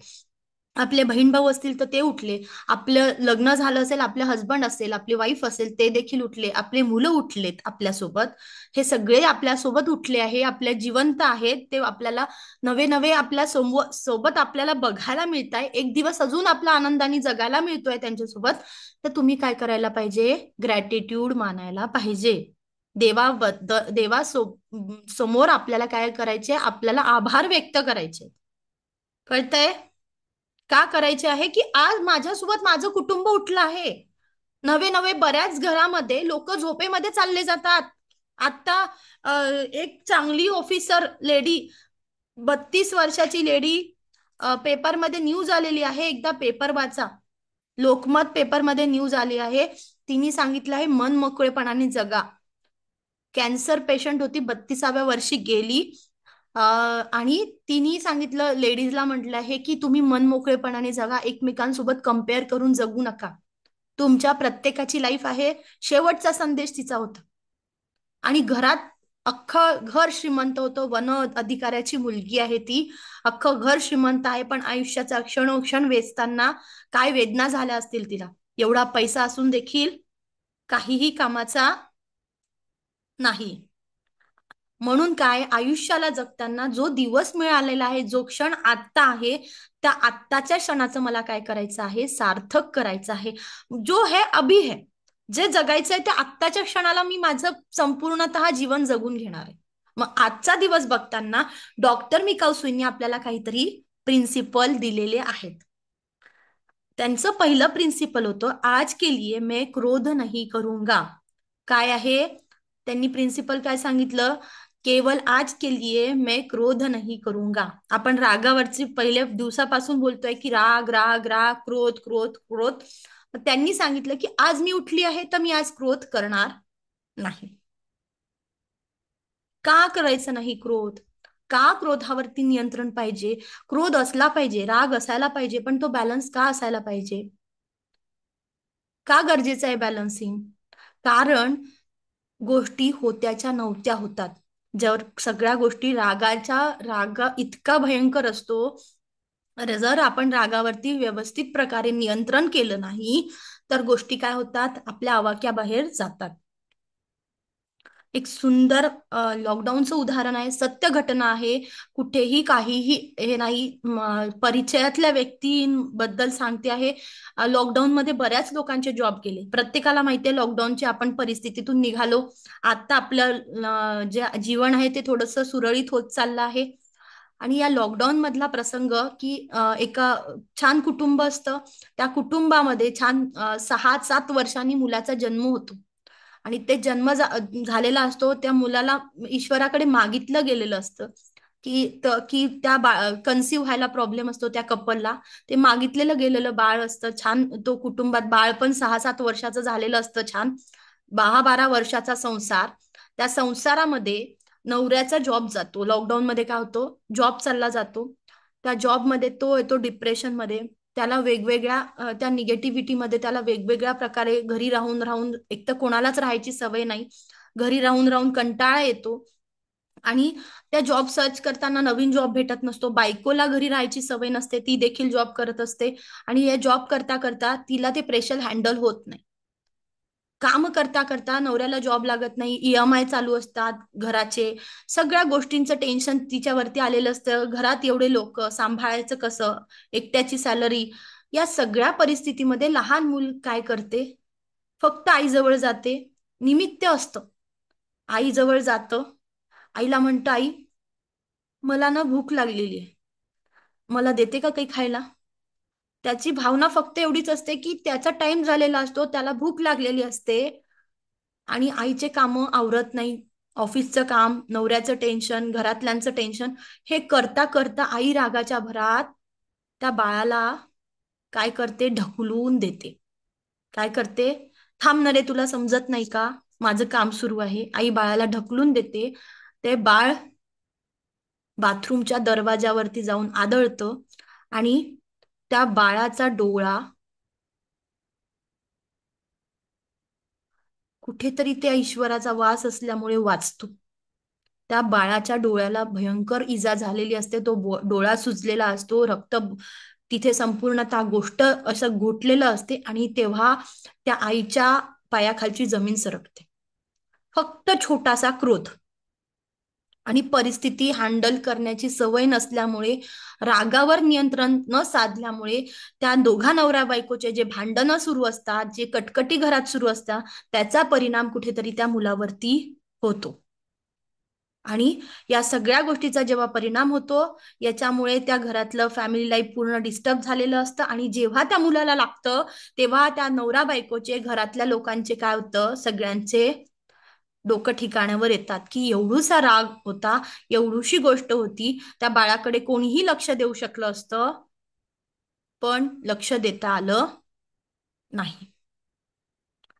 आपले बहीण भाऊ असतील तर ते उठले, आपलं लग्न झालं असेल, आपले हस्बंड असेल, आपली वाईफ असेल, ते देखील उठले, आपले मुलं उठलेत आपल्यासोबत, हे सगळे आपल्यासोबत उठले आहे, आपल्या जिवंत आहेत, ते आपल्याला नवे नवे आपल्या सोबत आपल्याला बघायला मिळत आहे, एक दिवस अजून आपला आनंदाने जगायला मिळतोय त्यांच्यासोबत. तर तुम्ही काय करायला पाहिजे, ग्रॅटिट्यूड मानायला पाहिजे. समोर आपल्याला काय करायचे, आपल्याला आभार व्यक्त करायचे. कळतंय? का करायचे आहे, की आज माझ्यासोबत माझं कुटुंब उठलं आहे. नवे नवे बऱ्याच घरामध्ये लोक झोपेमध्ये चालले जातात. आता एक चांगली ऑफिसर लेडी, 32 वर्षाची लेडी, पेपरमध्ये न्यूज आलेली आहे, एकदा पेपर वाचा, लोकमत पेपरमध्ये न्यूज आली आहे. तिने सांगितलं आहे मन मोकळेपणाने जगा. कॅन्सर पेशंट होती, 32व्या वर्षी गेली. आणि तिने सांगितलं, लेडीजला म्हटलं आहे की तुम्ही मन मोकळेपणाने जगा, एकमेकांसोबत कम्पेअर करून जगू नका, तुमच्या प्रत्येकाची लाईफ आहे. शेवटचा संदेश तिचा होता. आणि घरात अख्खं घर श्रीमंत होतं, वन अधिकाऱ्याची मुलगी आहे ती, अख्खं घर श्रीमंत आहे, पण आयुष्याचा क्षणोक्षण वेचताना काय वेदना झाल्या असतील तिला. एवढा पैसा असून देखील काहीही कामाचा नाही. म्हणून काय, आयुष्याला जगताना जो दिवस मिळालेला आहे, जो क्षण आत्ता आहे, त्या आत्ताच्या क्षणाचं मला काय करायचं आहे, सार्थक करायचं आहे. जो है अभी है, जे जगायचं आहे त्या आत्ताच्या क्षणाला मी माझं संपूर्णतः जीवन जगून घेणार आहे. मग आजचा दिवस बघताना डॉक्टर मिकाउसींनी आपल्याला काहीतरी प्रिन्सिपल दिलेले आहेत. त्यांचं पहिलं प्रिन्सिपल होतं, आज के लिए मैं क्रोध नहीं करूंगा. काय आहे त्यांनी प्रिन्सिपल काय सांगितलं, केवळ आज के लिए मैं क्रोध नहीं करूंगा. आपण रागावरची पहिल्या दिवसापासून बोलतोय की राग राग राग, क्रोध क्रोध क्रोध. त्यांनी सांगितलं की आज मी उठली आहे तर मी आज क्रोध करणार नाही. का करायचं नाही क्रोध, का क्रोधावरती नियंत्रण पाहिजे, क्रोध असला पाहिजे, राग असायला पाहिजे, पण तो बॅलन्स का असायला पाहिजे, का गरजेचं आहे बॅलन्सिंग? कारण गोष्टी होत्याच्या नव्हत्या होतात. जर सगळ्या गोष्टी राग इतका भयंकर असतो, जर आपण रागावरती व्यवस्थित प्रकारे नियंत्रण केलं नाही तर गोष्टी काय होतात, आपल्या आवाक्याबाहेर जातात. एक सुंदर लॉकडाऊनचं उदाहरण आहे, सत्य घटना आहे, कुठेही काहीही हे नाही, परिचयातल्या व्यक्तींबद्दल सांगते आहे. लॉकडाऊन मध्ये बऱ्याच लोकांचे जॉब गेले, प्रत्येकाला माहितीये लॉकडाऊनच्या आपण परिस्थितीतून निघालो. आता आपलं जे जीवन आहे ते थोडंसं सुरळीत होत चाललं आहे. आणि या लॉकडाऊन मधला प्रसंग की एका छान कुटुंब असतं, त्या कुटुंबामध्ये छान 6-7 वर्षांनी मुलाचा जन्म होतो. आणि ते जन्म झालेला असतो, त्या मुलाला ईश्वराकडे मागितलं गेलेलं असतं की त्या कन्सिव्ह व्हायला प्रॉब्लेम असतो त्या कपलला, ते मागितलेलं गेलेलं बाळ असतं. छान तो कुटुंबात बाळ पण 6-7 वर्षाचं झालेलं असतं, छान 10-12 वर्षाचा संसार. त्या संसारामध्ये नवऱ्याचा जॉब जातो, लॉकडाऊन मध्ये काय होतो, जॉब चालला जातो. त्या जॉबमध्ये तो येतो डिप्रेशन मध्ये, त्याला वेगवेगळ्या त्या निगेटिव्हिटीमध्ये त्याला वेगवेगळ्या प्रकारे घरी राहून राहून, एक तर कोणालाच राहायची सवय नाही, घरी राहून राहून कंटाळा येतो. आणि त्या जॉब सर्च करताना नवीन जॉब भेटत नसतो, बायकोला घरी राहायची सवय नसते, ती देखील जॉब करत असते. आणि हे जॉब करता करता तिला ते प्रेशर हँडल होत नाही. काम करता करता नवऱ्याला जॉब लागत नाही, EMI चालू असतात घराचे, सगळ्या गोष्टींचं टेन्शन तिच्यावरती आलेलं असतं, घरात एवढे लोक सांभाळायचं कसं, एकट्याची सॅलरी. या सगळ्या परिस्थितीमध्ये लहान मूल काय करते, फक्त आईजवळ जाते. निमित्त असतं, आईजवळ जातं, आईला म्हणतं, आई मला ना भूक लागलेली आहे, मला देते का काही खायला. त्याची भावना फक्त एवढीच असते की त्याचा टाइम झालेला असतो, त्याला भूक लागलेली असते. आणि आईचे कामं आवरत नाही, ऑफिसचं काम, नवऱ्याचं टेन्शन, घरातल्यांचं टेन्शन, हे करता करता आई रागाच्या भरात त्या बाळाला काय करते, ढकलून देते. काय करते, थांब ना रे, तुला समजत नाही का, माझं काम सुरू आहे. आई बाळाला ढकलून देते. ते बाळ बाथरूमच्या दरवाजावरती जाऊन आदळतं. आणि त्या बाळाचा डोळा कुठेतरी त्या ईश्वराचा वास असल्यामुळे वाचतो. त्या बाळाच्या डोळ्याला भयंकर इजा झालेली असते, तो डोळा सुजलेला असतो, रक्त तिथे संपूर्णतः गोष्ट असं गोठलेलं असते. आणि तेव्हा त्या आईच्या पायाखालची जमीन सरकते. फक्त छोटासा क्रोध आणि परिस्थिती हँडल करण्याची सवय नसल्यामुळे, रागावर नियंत्रण न साधल्यामुळे, त्या दोघा नवरा बायकोचे जे भांडणं सुरू असतात, जे कटकटी घरात सुरू असतात, त्याचा परिणाम कुठेतरी त्या मुलावरती होतो. आणि या सगळ्या गोष्टीचा जेव्हा परिणाम होतो, याच्यामुळे त्या घरातलं फॅमिली लाईफ पूर्ण डिस्टर्ब झालेलं असतं. आणि जेव्हा त्या मुलाला लागतं, तेव्हा त्या नवरा बायकोचे, घरातल्या लोकांचे काय होतं, सगळ्यांचे डोकं ठिकाणावर येतात की एवढूसा राग होता, एवढूशी गोष्ट होती, त्या बाळाकडे कोणीही लक्ष देऊ शकलं असतं, पण लक्ष देता आलं नाही.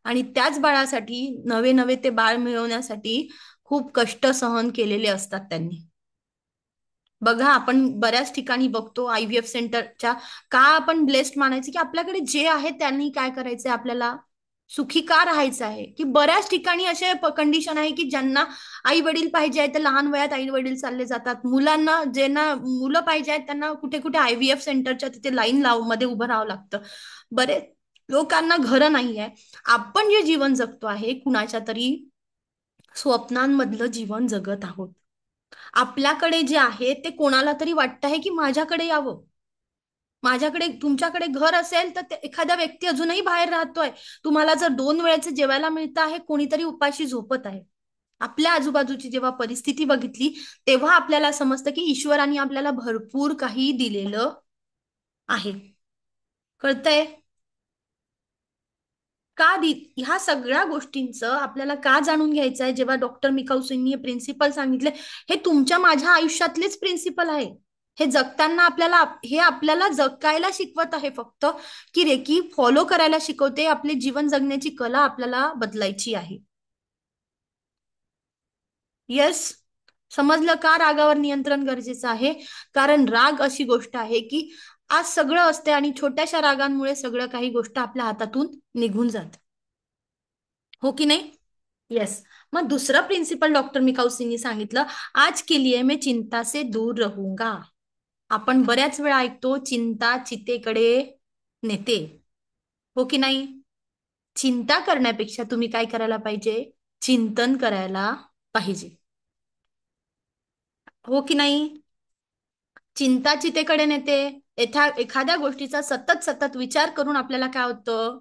आणि त्याच बाळासाठी, नवे नवे ते बाळ मिळवण्यासाठी खूप कष्ट सहन केलेले असतात त्यांनी. बघा, आपण बऱ्याच ठिकाणी बघतो IVF सेंटरच्या, का आपण ब्लेस्ड मानायचं की आपल्याकडे जे आहे त्यांनी काय करायचंय, आपल्याला सुखी का राहायचं आहे. की बऱ्याच ठिकाणी असे कंडिशन आहे की ज्यांना आई वडील पाहिजे आहेत, तर लहान वयात आई वडील चालले जातात. मुलांना, ज्यांना मुलं पाहिजे आहेत, त्यांना कुठे कुठे IVF सेंटरच्या तिथे लाईन मध्ये उभं राहावं लागतं. बरेच लोकांना घरं नाही आहे. आपण जे जीवन जगतो आहे, कुणाच्या तरी स्वप्नांमधलं जीवन जगत आहोत. आपल्याकडे जे आहे ते कोणाला तरी वाटत आहे की माझ्याकडे यावं. माझ्याकडे, तुमच्याकडे घर असेल तर एखादा व्यक्ती अजूनही बाहेर राहतोय. तुम्हाला जर 2 वेळेचं जेवायला मिळतं आहे, कोणीतरी उपाशी झोपत आहे. आपल्या आजूबाजूची जेव्हा परिस्थिती बघितली, तेव्हा आपल्याला समजतं की ईश्वराने आपल्याला भरपूर काही दिलेलं आहे. कळतंय का ह्या सगळ्या गोष्टींचं आपल्याला का जाणून घ्यायचं आहे. जेव्हा डॉक्टर मिकाऊसींनी प्रिन्सिपल सांगितले, हे तुमच्या माझ्या आयुष्यातलेच प्रिन्सिपल आहे. हे जगताना आपल्याला, हे आपल्याला जगायला शिकवत आहे फक्त, की रेकी फॉलो करायला शिकवते. आपले जीवन जगण्याची कला आपल्याला बदलायची आहे. येस, समजलं का रागावर नियंत्रण गरजेचं आहे. कारण राग अशी गोष्ट आहे की आज सगळं असते आणि छोट्याशा रागांमुळे सगळं काही गोष्ट आपल्या हातातून निघून जात. हो की नाही. यस. मग दुसरं प्रिन्सिपल डॉक्टर मिकाउसींनी सांगितलं, आज के लिए मैं चिंता से दूर रहूंगा. आपण बऱ्याच वेळा ऐकतो, चिंता चितेकडे नेते. हो की नाही. चिंता करण्यापेक्षा तुम्ही काय करायला पाहिजे, चिंतन करायला पाहिजे. हो की नाही. चिंता चितेकडे नेते. एखाद्या गोष्टीचा सतत सतत विचार करून आपल्याला काय होतं,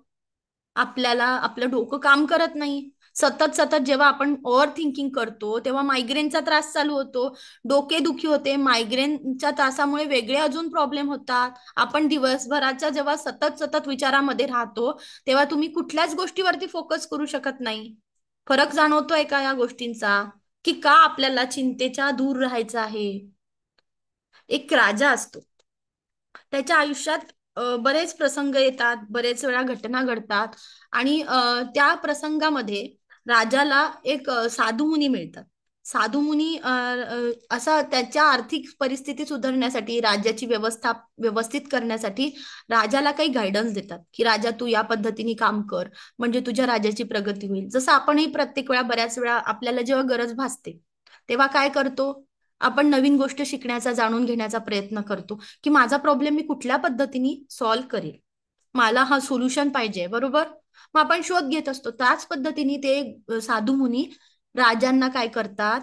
आपल्याला आपलं डोकं काम करत नाही. सतत सतत जेव्हा आपण ओव्हर थिंकिंग करतो, तेव्हा मायग्रेनचा त्रास चालू होतो, डोकेदुखी होते. मायग्रेनच्या त्रासामुळे वेगळे अजून प्रॉब्लेम होतात. आपण दिवसभराच्या जेव्हा सतत सतत विचारामध्ये राहतो, तेव्हा तुम्ही कुठल्याच गोष्टीवरती फोकस करू शकत नाही. फरक जाणवतोय का या गोष्टींचा, की का आपल्याला चिंतेच्या दूर राहायचं आहे. एक राजा असतो, त्याच्या आयुष्यात बरेच प्रसंग येतात, बरेच वेळा घटना घडतात. आणि त्या प्रसंगामध्ये राजाला एक साधू मुनी मिळतात. साधू मुनी असा त्याच्या आर्थिक परिस्थिती सुधारण्यासाठी, राज्याची व्यवस्था व्यवस्थित करण्यासाठी राजाला काही गायडन्स देतात, की राजा तू या पद्धतीने काम कर, म्हणजे तुझ्या राज्याची प्रगती होईल. जसं आपणही प्रत्येक वेळा, बऱ्याच वेळा आपल्याला जेव्हा गरज भासते, तेव्हा काय करतो, आपण नवीन गोष्ट शिकण्याचा, जाणून घेण्याचा प्रयत्न करतो की माझा प्रॉब्लेम मी कुठल्या पद्धतीने सॉल्व्ह करेल, मला हा सोल्युशन पाहिजे, बरोबर. मग आपण शोध घेत असतो. त्याच पद्धतीने ते साधू मुनी राजांना काय करतात,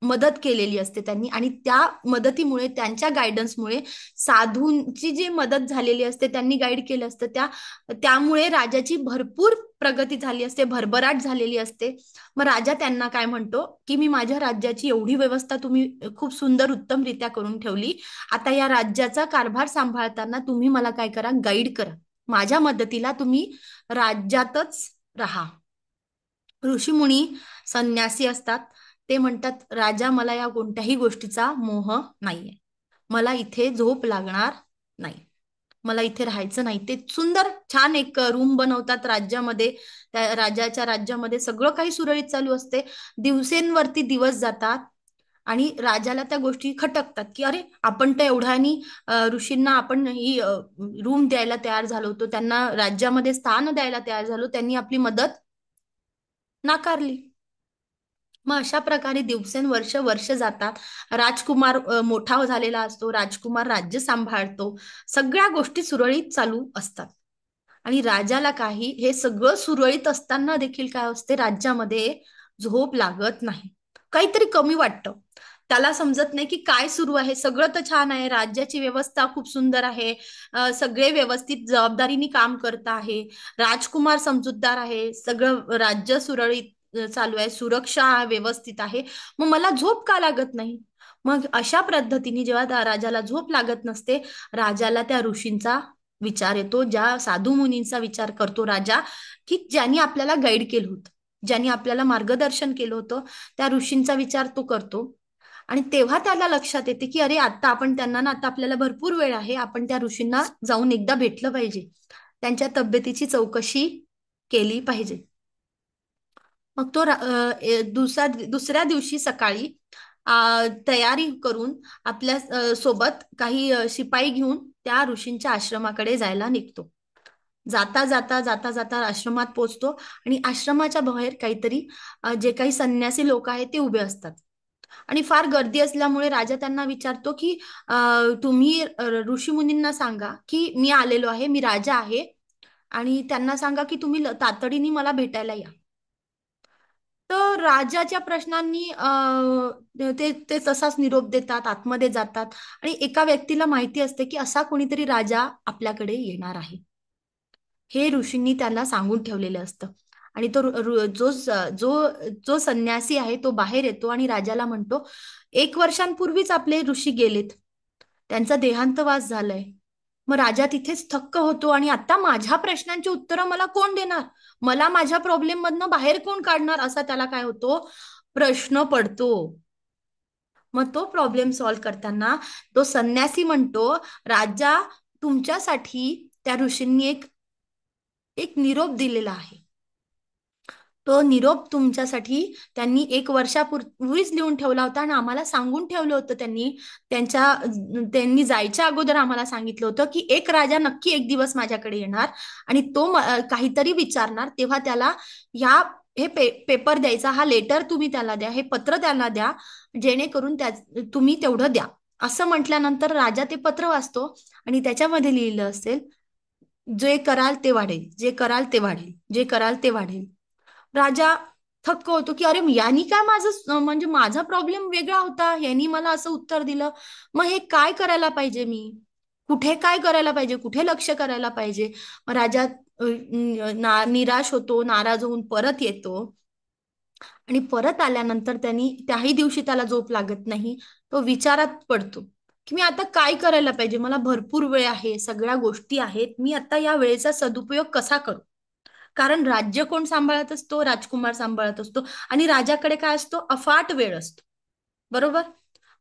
मदत केलेली असते त्यांनी, आणि त्या मदतीमुळे, त्यांच्या गायडन्समुळे, साधूंची जी मदत झालेली असते, त्यांनी गाईड केलं असतं, त्यामुळे राजाची भरपूर प्रगती झाली असते, भरभराट झालेली असते. मग राजा त्यांना काय म्हणतो की मी माझ्या राज्याची एवढी व्यवस्था तुम्ही खूप सुंदर उत्तमरित्या करून ठेवली, आता या राज्याचा कारभार सांभाळताना तुम्ही मला काय करा, गाईड करा, माझ्या मदतीला तुम्ही राज्यातच राहा. ऋषीमुनी संन्यासी असतात. ते म्हणतात, राजा मला या कोणत्याही गोष्टीचा मोह नाहीये, मला इथे झोप लागणार नाही, मला इथे राहायचं नाही. ते सुंदर छान एक रूम बनवतात राज्यामध्ये. त्या राजाच्या राज्यामध्ये सगळं काही सुरळीत चालू असते. दिवसेंवरती दिवस जातात आणि राजाला त्या गोष्टी खटकतात की अरे, आपण तर एवढ्यानी ऋषींना आपण ही रूम द्यायला तयार झालो होतो, त्यांना राज्यामध्ये स्थान द्यायला तयार झालो, त्यांनी आपली मदत नाकारली. मग अशा प्रकारे दिवसेंवर्ष वर्ष जातात. राजकुमार मोठा झालेला असतो, राजकुमार राज्य सांभाळतो, सगळ्या गोष्टी सुरळीत चालू असतात. आणि राजाला काही, हे सगळं सुरळीत असताना देखील काय असते, राज्यामध्ये झोप लागत नाही, काहीतरी कमी वाटतं. त्याला समजत नाही की काय सुरू आहे. सगळं तर छान आहे, राज्याची व्यवस्था खूप सुंदर आहे, सगळे व्यवस्थित जबाबदारीने काम करत आहे, राजकुमार समजूतदार आहे, सगळं राज्य सुरळीत चालू आहे, सुरक्षा व्यवस्थित आहे, मग मला झोप का लागत नाही. मग अशा पद्धतीने जेव्हा त्या राजाला झोप लागत नसते, राजाला त्या ऋषींचा विचार येतो, ज्या साधू मुनींचा विचार करतो राजा, की ज्यांनी आपल्याला गाईड केलं होतं, ज्यांनी आपल्याला मार्गदर्शन केलं होतं, त्या ऋषींचा विचार तो करतो. आणि तेव्हा त्याला लक्षात येते की अरे, आता आपण त्यांना ना, आता आपल्याला भरपूर वेळ आहे, आपण त्या ऋषींना जाऊन एकदा भेटलं पाहिजे, त्यांच्या तब्येतीची चौकशी केली पाहिजे. मग तो दुसऱ्या दिवशी सकाळी तयारी करून आपल्या सोबत काही शिपाई घेऊन त्या ऋषींच्या आश्रमाकडे जायला निघतो. जाता जाता जाता जाता आश्रमात पोहोचतो, आणि आश्रमाच्या बाहेर काहीतरी जे काही संन्यासी लोक आहेत ते उभे असतात. आणि फार गर्दी असल्यामुळे राजा त्यांना विचारतो की तुम्ही ऋषीमुनींना सांगा की मी आलेलो आहे, मी राजा आहे, आणि त्यांना सांगा की तुम्ही तातडीने मला भेटायला या. तर राजाच्या प्रश्नांनी ते ते तसाच निरोप देतात, आतमध्ये जातात, आणि एका व्यक्तीला माहिती असते की असा कोणीतरी राजा आपल्याकडे येणार आहे, हे ऋषींनी त्याला सांगून ठेवलेलं असतं. आणि तो जो जो संन्यासी आहे तो बाहेर येतो आणि राजाला म्हणतो, 1 वर्षांपूर्वीच आपले ऋषी गेलेत, त्यांचा देहांतवास झालाय. मग राजा तिथेच थक्क होतो, आणि आता माझ्या प्रश्नांची उत्तरं मला कोण देणार, मला माझ्या प्रॉब्लेम मधनं बाहेर कोण काढणार, असा त्याला काय होतो, प्रश्न पडतो. मग तो प्रॉब्लेम सॉल्व्ह करताना तो संन्यासी म्हणतो, राजा, तुमच्यासाठी त्या ऋषींनी एक एक निरोप दिलेला आहे. तो निरोप तुमच्यासाठी त्यांनी 1 वर्षापूर्वीच लिहून ठेवला होता, आणि आम्हाला सांगून ठेवलं होतं त्यांनी. त्यांनी जायच्या अगोदर आम्हाला सांगितलं होतं की एक राजा नक्की एक दिवस माझ्याकडे येणार, आणि तो काहीतरी विचारणार, तेव्हा त्याला ह्या हे पेपर द्यायचा, हा लेटर तुम्ही त्याला द्या, हे पत्र त्याला द्या, जेणेकरून तुम्ही तेवढं द्या. असं म्हटल्यानंतर राजा ते पत्र वाचतो, आणि त्याच्यामध्ये लिहिलं असेल, जे कराल ते वाढेल, जे कराल ते वाढेल, जे कराल ते वाढेल. राजा थक्क होतो की अरे, यांनी काय माझं म्हणजे माझा प्रॉब्लेम वेगळा होता, यांनी मला असं उत्तर दिलं, मग हे काय करायला पाहिजे, मी कुठे काय करायला पाहिजे, कुठे लक्ष करायला पाहिजे. मग राजा निराश होतो, नाराज होऊन परत येतो, आणि परत आल्यानंतर त्यांनी त्याही दिवशी त्याला झोप लागत नाही. तो विचारात पडतो की मी आता काय करायला पाहिजे, मला भरपूर वेळ आहे, सगळ्या गोष्टी आहेत, मी आता या वेळेचा सदुपयोग कसा करू. कारण राज्य कोण सांभाळत असतो, राजकुमार सांभाळत असतो, आणि राजाकडे काय असतो, अफाट वेळ असतो, बरोबर.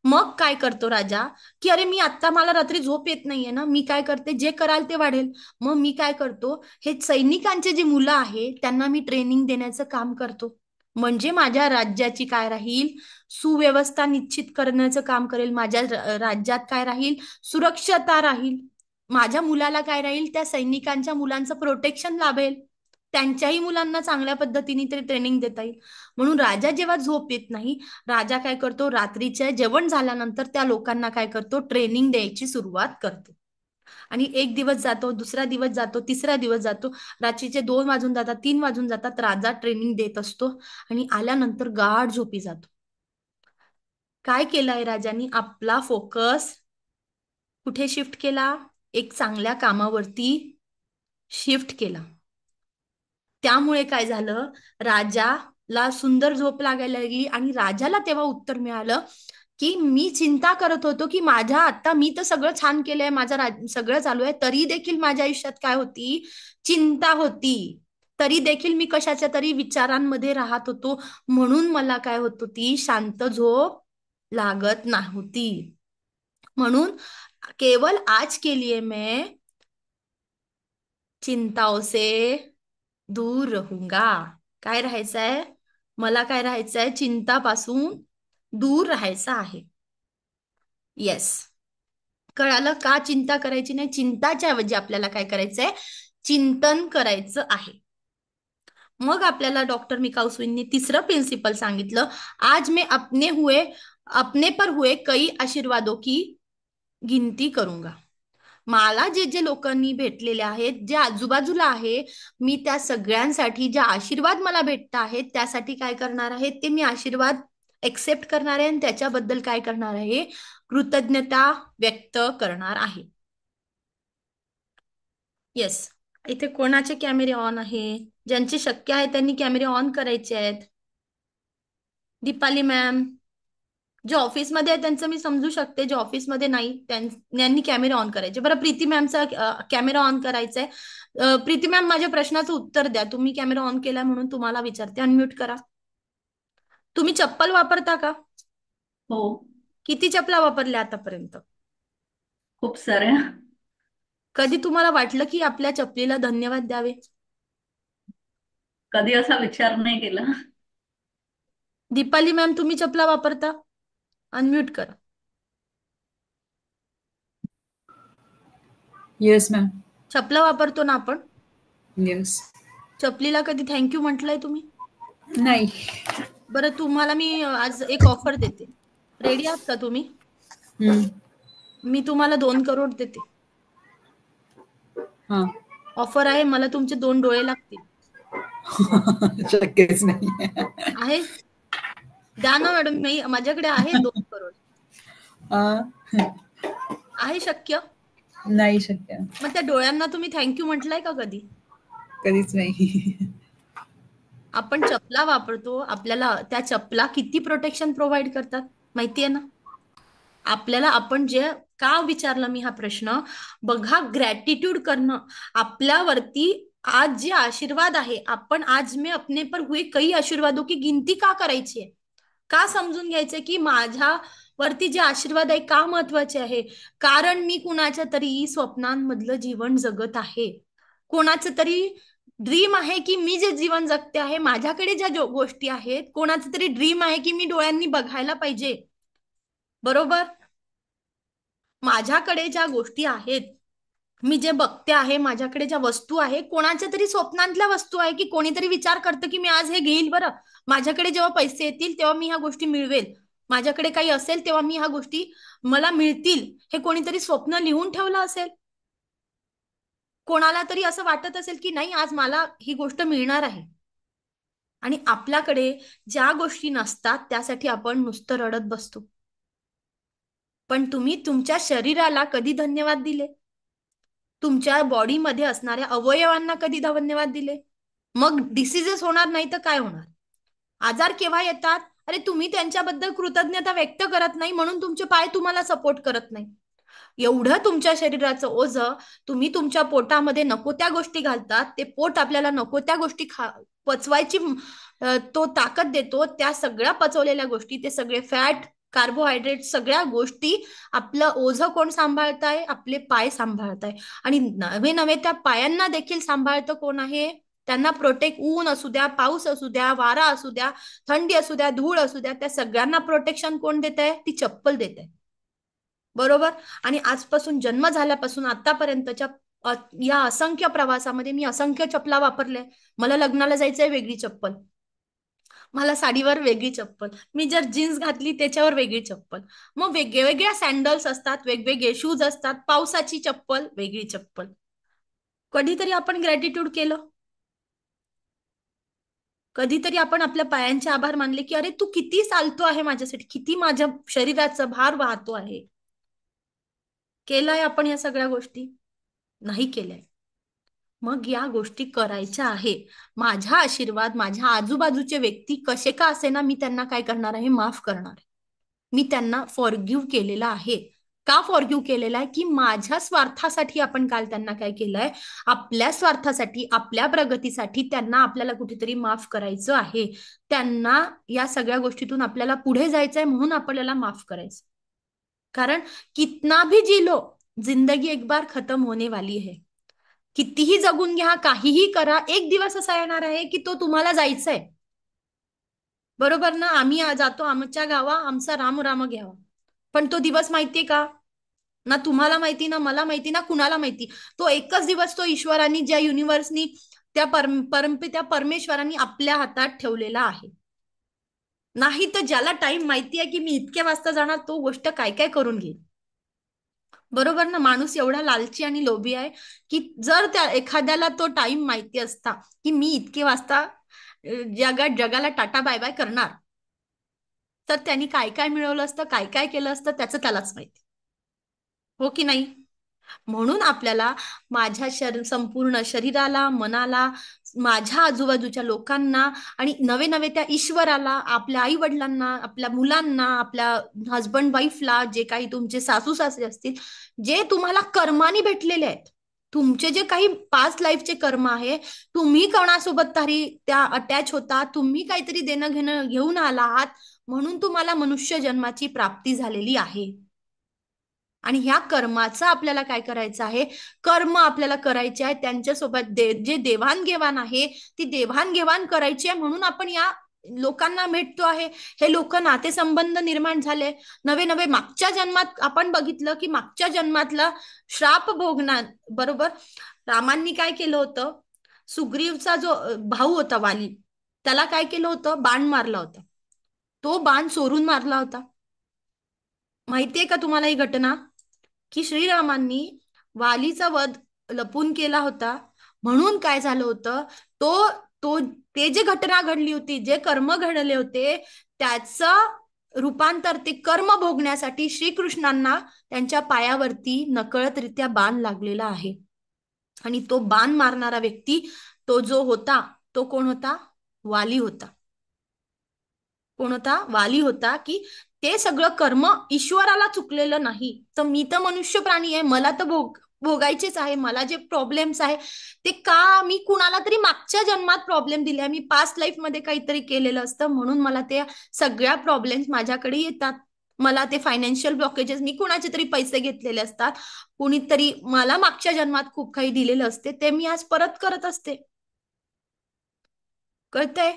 मग काय करतो राजा, की अरे, मी आता, मला रात्री झोप येत नाहीये ना, मी काय करते, जे कराल ते वाढेल. मग मी काय करतो, हे सैनिकांचे जी मुलं आहे त्यांना मी ट्रेनिंग देण्याचं काम करतो, म्हणजे माझ्या राज्याची काय राहील, सुव्यवस्था निश्चित करण्याचं काम करेल, माझ्या राज्यात काय राहील, सुरक्षता राहील, माझ्या मुलाला काय राहील, त्या सैनिकांच्या मुलांचं प्रोटेक्शन लाभेल, त्यांच्याही मुलांना चांगल्या पद्धतीने तरी ट्रेनिंग देता येईल. म्हणून राजा जेव्हा झोप येत नाही, राजा काय करतो, रात्रीच्या जेवण झाल्यानंतर त्या लोकांना काय करतो, ट्रेनिंग द्यायची सुरुवात करतो. आणि एक दिवस जातो, दुसरा दिवस जातो, तिसरा दिवस जातो, रात्रीचे 2 वाजून जातात, 3 वाजून जातात, राजा ट्रेनिंग देत असतो आणि आल्यानंतर गाढ झोपी जातो. काय केलंय राजानी, आपला फोकस कुठे शिफ्ट केला, एक चांगल्या कामावरती शिफ्ट केला. त्यामुळे काय झालं, राजाला सुंदर झोप लागायला लागली आणि राजाला तेव्हा उत्तर मिळालं की मी चिंता करत होतो की माझ्या आता मी तर सगळं छान केलंय, माझं सगळं चालू आहे, तरी देखील माझ्या आयुष्यात काय होती, चिंता होती. तरी देखील मी कशाच्या तरी विचारांमध्ये राहत होतो, म्हणून मला काय होत होती, शांत झोप लागत नव्हती. म्हणून केवल आज के लिए मैं चिंताओं से दूर रहूंगा. काय राहायचंय, मला काय राहायचंय, चिंतापासून दूर राहायचं आहे. येस, कळालं का चिंता करायची नाही, चिंताच्या ऐवजी आपल्याला काय करायचंय, चिंतन करायचं आहे. मग आपल्याला डॉक्टर मिकाऊ सुईंनी तिसरं प्रिन्सिपल सांगितलं, आज मैं अपने पर हुए कई आशीर्वादों की गिनती करूंगा. मला जे जे लोकांनी भेटलेले आहेत, जे आजूबाजूला आहे, मी त्या सगळ्यांसाठी जे आशीर्वाद मला भेटत आहेत त्यासाठी काय करणार आहे, ते मी आशीर्वाद एक्सेप्ट करणार आहे आणि त्याच्याबद्दल काय करणार आहे, कृतज्ञता व्यक्त करणार आहे. येस, इथे कोणाचे कॅमेरे ऑन आहे, ज्यांचे शक्य आहे त्यांनी कॅमेरे ऑन करायचे आहेत. दीपाली मॅम, जे ऑफिसमध्ये आहे त्यांचं मी समजू शकते, जे ऑफिसमध्ये नाही त्यांनी कॅमेरे ऑन करायचे. बरं, प्रीती मॅमचा कॅमेरा ऑन करायचा आहे. प्रीती मॅम, माझ्या प्रश्नाचं उत्तर द्या. तुम्ही कॅमेरा ऑन केला म्हणून तुम्हाला विचारते, अनम्यूट करा. तुम्ही चप्पल वापरता का? हो. किती चपला वापरल्या आतापर्यंत? खूप साऱ्या. कधी तुम्हाला वाटलं की आपल्या चपलीला धन्यवाद द्यावे? कधी असा विचार नाही केला. दीपाली मॅम, तुम्ही चपला वापरता? अनम्यूट करा. Yes ma'am. चपला वापरतो ना आपण? येस. चपलीला कधी थँक्यू म्हटलंय तुम्ही? नाही. बरं, तुम्हाला मी आज एक ऑफर देते. रेडी आहात का तुम्ही? मी तुम्हाला 2 करोड देते. हा. ऑफर आहे, मला तुमचे 2 डोळे लागतील. शक्यच नाही. आहे, द्या ना मॅडम, मी माझ्याकडे आहे 2 करोड. आहे शक्य? नाही शक्य. मग त्या डोळ्यांना तुम्ही थँक्यू म्हटलंय का कधी? कधीच नाही. आपण चपला वापरतो, आपल्याला त्या चपला किती प्रोटेक्शन प्रोव्हाइड करतात माहितीये ना आपल्याला? आपण जे का विचारलं मी हा प्रश्न, बघा, ग्रॅटिट्यूड करणं आपल्यावरती, आज जे आशीर्वाद आहे, आपण आज मी अपने पर हुए कई आशीर्वादों की गिनती का करायची आहे, का समजून घ्यायचंय की माझ्या वरती जे आशीर्वाद आहे का महत्वाचे आहे, कारण मी कुणाच्या तरी स्वप्नांमधलं जीवन जगत आहे. कोणाचं तरी ड्रीम आहे की मी जे जीवन जगते आहे, माझ्याकडे ज्या गोष्टी आहेत, कोणाचं तरी ड्रीम आहे की मी डोळ्यांनी बघायला पाहिजे. बरोबर, माझ्याकडे ज्या गोष्टी आहेत, मी जे बघते आहे, माझ्याकडे ज्या वस्तू आहे, कोणाच्या तरी स्वप्नांतल्या वस्तू आहे की कोणीतरी विचार करतं की मी आज हे घेईल, बरं माझ्याकडे जेव्हा पैसे येतील तेव्हा मी ह्या गोष्टी मिळवेल, माझ्याकडे काही असेल तेव्हा मी ह्या गोष्टी मला मिळतील, हे कोणीतरी स्वप्न लिहून ठेवलं असेल. कोणाला तरी असं वाटत असेल की नाही, आज मला ही गोष्ट मिळणार आहे. आणि आपल्याकडे ज्या गोष्टी नसतात त्यासाठी आपण नुसतं रडत बसतो. पण तुम्ही तुमच्या शरीराला कधी धन्यवाद दिले? तुमच्या बॉडीमध्ये असणाऱ्या अवयवांना कधी धन्यवाद दिले? मग डिसीजेस होणार नाही तर काय होणार? आजार केव्हा येतात? अरे तुम्ही त्यांच्याबद्दल कृतज्ञता व्यक्त करत नाही, म्हणून तुमचे पाय तुम्हाला सपोर्ट करत नाही. एवढं तुमच्या शरीराचं ओझं तुम्ही तुमच्या पोटामध्ये नको त्या गोष्टी घालतात, ते पोट आपल्याला नको त्या गोष्टी पचवायची तो ताकद देतो. त्या सगळ्या पचवलेल्या गोष्टी, ते सगळे फॅट, कार्बोहायड्रेट, सगळ्या गोष्टी, आपलं ओझं कोण सांभाळताय? आपले पाय सांभाळताय. आणि नवे नवे त्या पायांना देखील सांभाळतं कोण आहे? त्यांना प्रोटेक्ट, ऊन असू द्या, पाऊस असू द्या, वारा असू द्या, थंडी असू द्या, धूळ असू द्या, त्या सगळ्यांना प्रोटेक्शन कोण देत आहे? ती चप्पल देत आहे. बरोबर. आणि आजपासून, जन्म झाल्यापासून आतापर्यंतच्या या असंख्य प्रवासामध्ये मी असंख्य चपला वापरल्या. मला लग्नाला जायचंय, वेगळी चप्पल. मला साडीवर वेगळी चप्पल. मी जर जीन्स घातली त्याच्यावर वेगळी चप्पल. मग वेगवेगळ्या सँडल्स असतात, वेगवेगळे शूज असतात, पावसाची चप्पल, वेगळी चप्पल. कधीतरी आपण ग्रॅटिट्यूड केलं? कधीतरी आपण आपल्या पायांचे आभार मानले की अरे तू किती चालतो आहे माझ्यासाठी, किती माझ्या शरीराचा भार वाहतो आहे? केलाय आपण या सगळ्या गोष्टी? नाही केलंय. मग या गोष्टी करायच्या आहे. माझा आशीर्वाद, माझ्या आजूबाजूचे व्यक्ती कसे का असेना, मी त्यांना काय करणार आहे? माफ करणार आहे. मी त्यांना फॉरगिव्ह केलेला आहे. का फॉरगिव्ह केलेला आहे? की माझ्या स्वार्थासाठी आपण काल त्यांना काय केलंय? आपल्या स्वार्थासाठी, आपल्या प्रगतीसाठी त्यांना आपल्याला कुठेतरी माफ करायचं आहे. त्यांना या सगळ्या गोष्टीतून आपल्याला पुढे जायचंय म्हणून आपल्याला माफ करायचं. कारण कितना भी जी लो, जिंदगी एक बार खत्म होने वाली है. कितीही जगून घ्या, काहीही करा, एक दिवस असा येणार आहे की तो तुम्हाला जायचंय. बरोबर ना? आम्ही जातो आमच्या गावा, आमचा राम राम घ्यावा. पण तो दिवस माहितीये का? ना तुम्हाला माहिती, ना मला माहिती, ना कुणाला माहिती. तो एकच दिवस तो ईश्वरांनी, ज्या युनिव्हर्सनी, त्या त्या परमेश्वरांनी आपल्या हातात ठेवलेला आहे. नाही तर ज्याला टाइम माहिती आहे की मी इतक्या वाजता जाणार, तो गोष्ट काय काय करून घेईल. बरोबर ना? माणूस एवढा लालची आणि लोभी आहे की जर त्या एखाद्याला तो टाइम माहिती असता की मी इतके वाजता जगाला टाटा बाय बाय करणार, तर त्यांनी काय काय मिळवलं असतं, काय काय केलं असतं, त्याचं त्यालाच माहिती. हो की नाही? म्हणून आपल्याला माझ्या संपूर्ण शरीराला, मनाला, माझ्या आजूबाजूच्या लोकांना आणि नवे नवे त्या ईश्वराला, आपल्या आई वडिलांना, आपल्या मुलांना, आपल्या हजबंड वाईफला, जे काही तुमचे सासू सासरे असतील, जे तुम्हाला कर्माने भेटलेले आहेत, तुमचे जे काही पास्ट लाईफचे कर्म आहे, तुम्ही कोणासोबत तरी त्या अटॅच होता, तुम्ही काहीतरी देणं घेणं घेऊन आला आहात, म्हणून तुम्हाला मनुष्य जन्माची प्राप्ती झालेली आहे. आणि ह्या कर्माचा आपल्याला काय करायचं आहे? कर्म आपल्याला करायचे आहे. त्यांच्यासोबत जे देवाणघेवाण आहे, ती देवाणघेवाण करायची आहे. म्हणून आपण या लोकांना भेटतो आहे. हे लोक नातेसंबंध निर्माण झाले नवे नवे. मागच्या जन्मात आपण बघितलं की मागच्या जन्मातला श्राप भोगणार. बरोबर, रामांनी काय केलं होतं? सुग्रीवचा जो भाऊ होता वाली, त्याला काय केलं होतं? बाण मारला होता. तो बाण चोरून मारला होता. माहितीये का तुम्हाला ही घटना? की श्रीरामांनी वालीचा वध लपून केला होता. म्हणून काय झालं होतं? तो तो ते जे घटना घडली होती, जे कर्म घडले होते, त्याचं रूपांतर, ते कर्म भोगण्यासाठी श्रीकृष्णांना त्यांच्या पायावरती नकळतरित्या बाण लागलेला आहे. आणि तो बाण मारणारा व्यक्ती, तो जो होता, तो कोण होता? वाली होता. कोण होता? वाली होता. की ते सगळं कर्म ईश्वराला चुकलेलं नाही. तर मी तर मनुष्य प्राणी आहे, मला तर भोगायचेच आहे. मला जे प्रॉब्लेम्स आहे ते का मी कुणाला तरी मागच्या जन्मात प्रॉब्लेम दिले, मी पास्ट लाईफ मध्ये काहीतरी केलेलं असतं, म्हणून मला ते सगळ्या प्रॉब्लेम्स माझ्याकडे येतात. मला ते फायनान्शियल ब्लॉकेजेस, मी कुणाचे तरी पैसे घेतलेले असतात, कुणीतरी मला मागच्या जन्मात खूप काही दिलेलं असते, ते मी आज परत करत असते. कळतंय?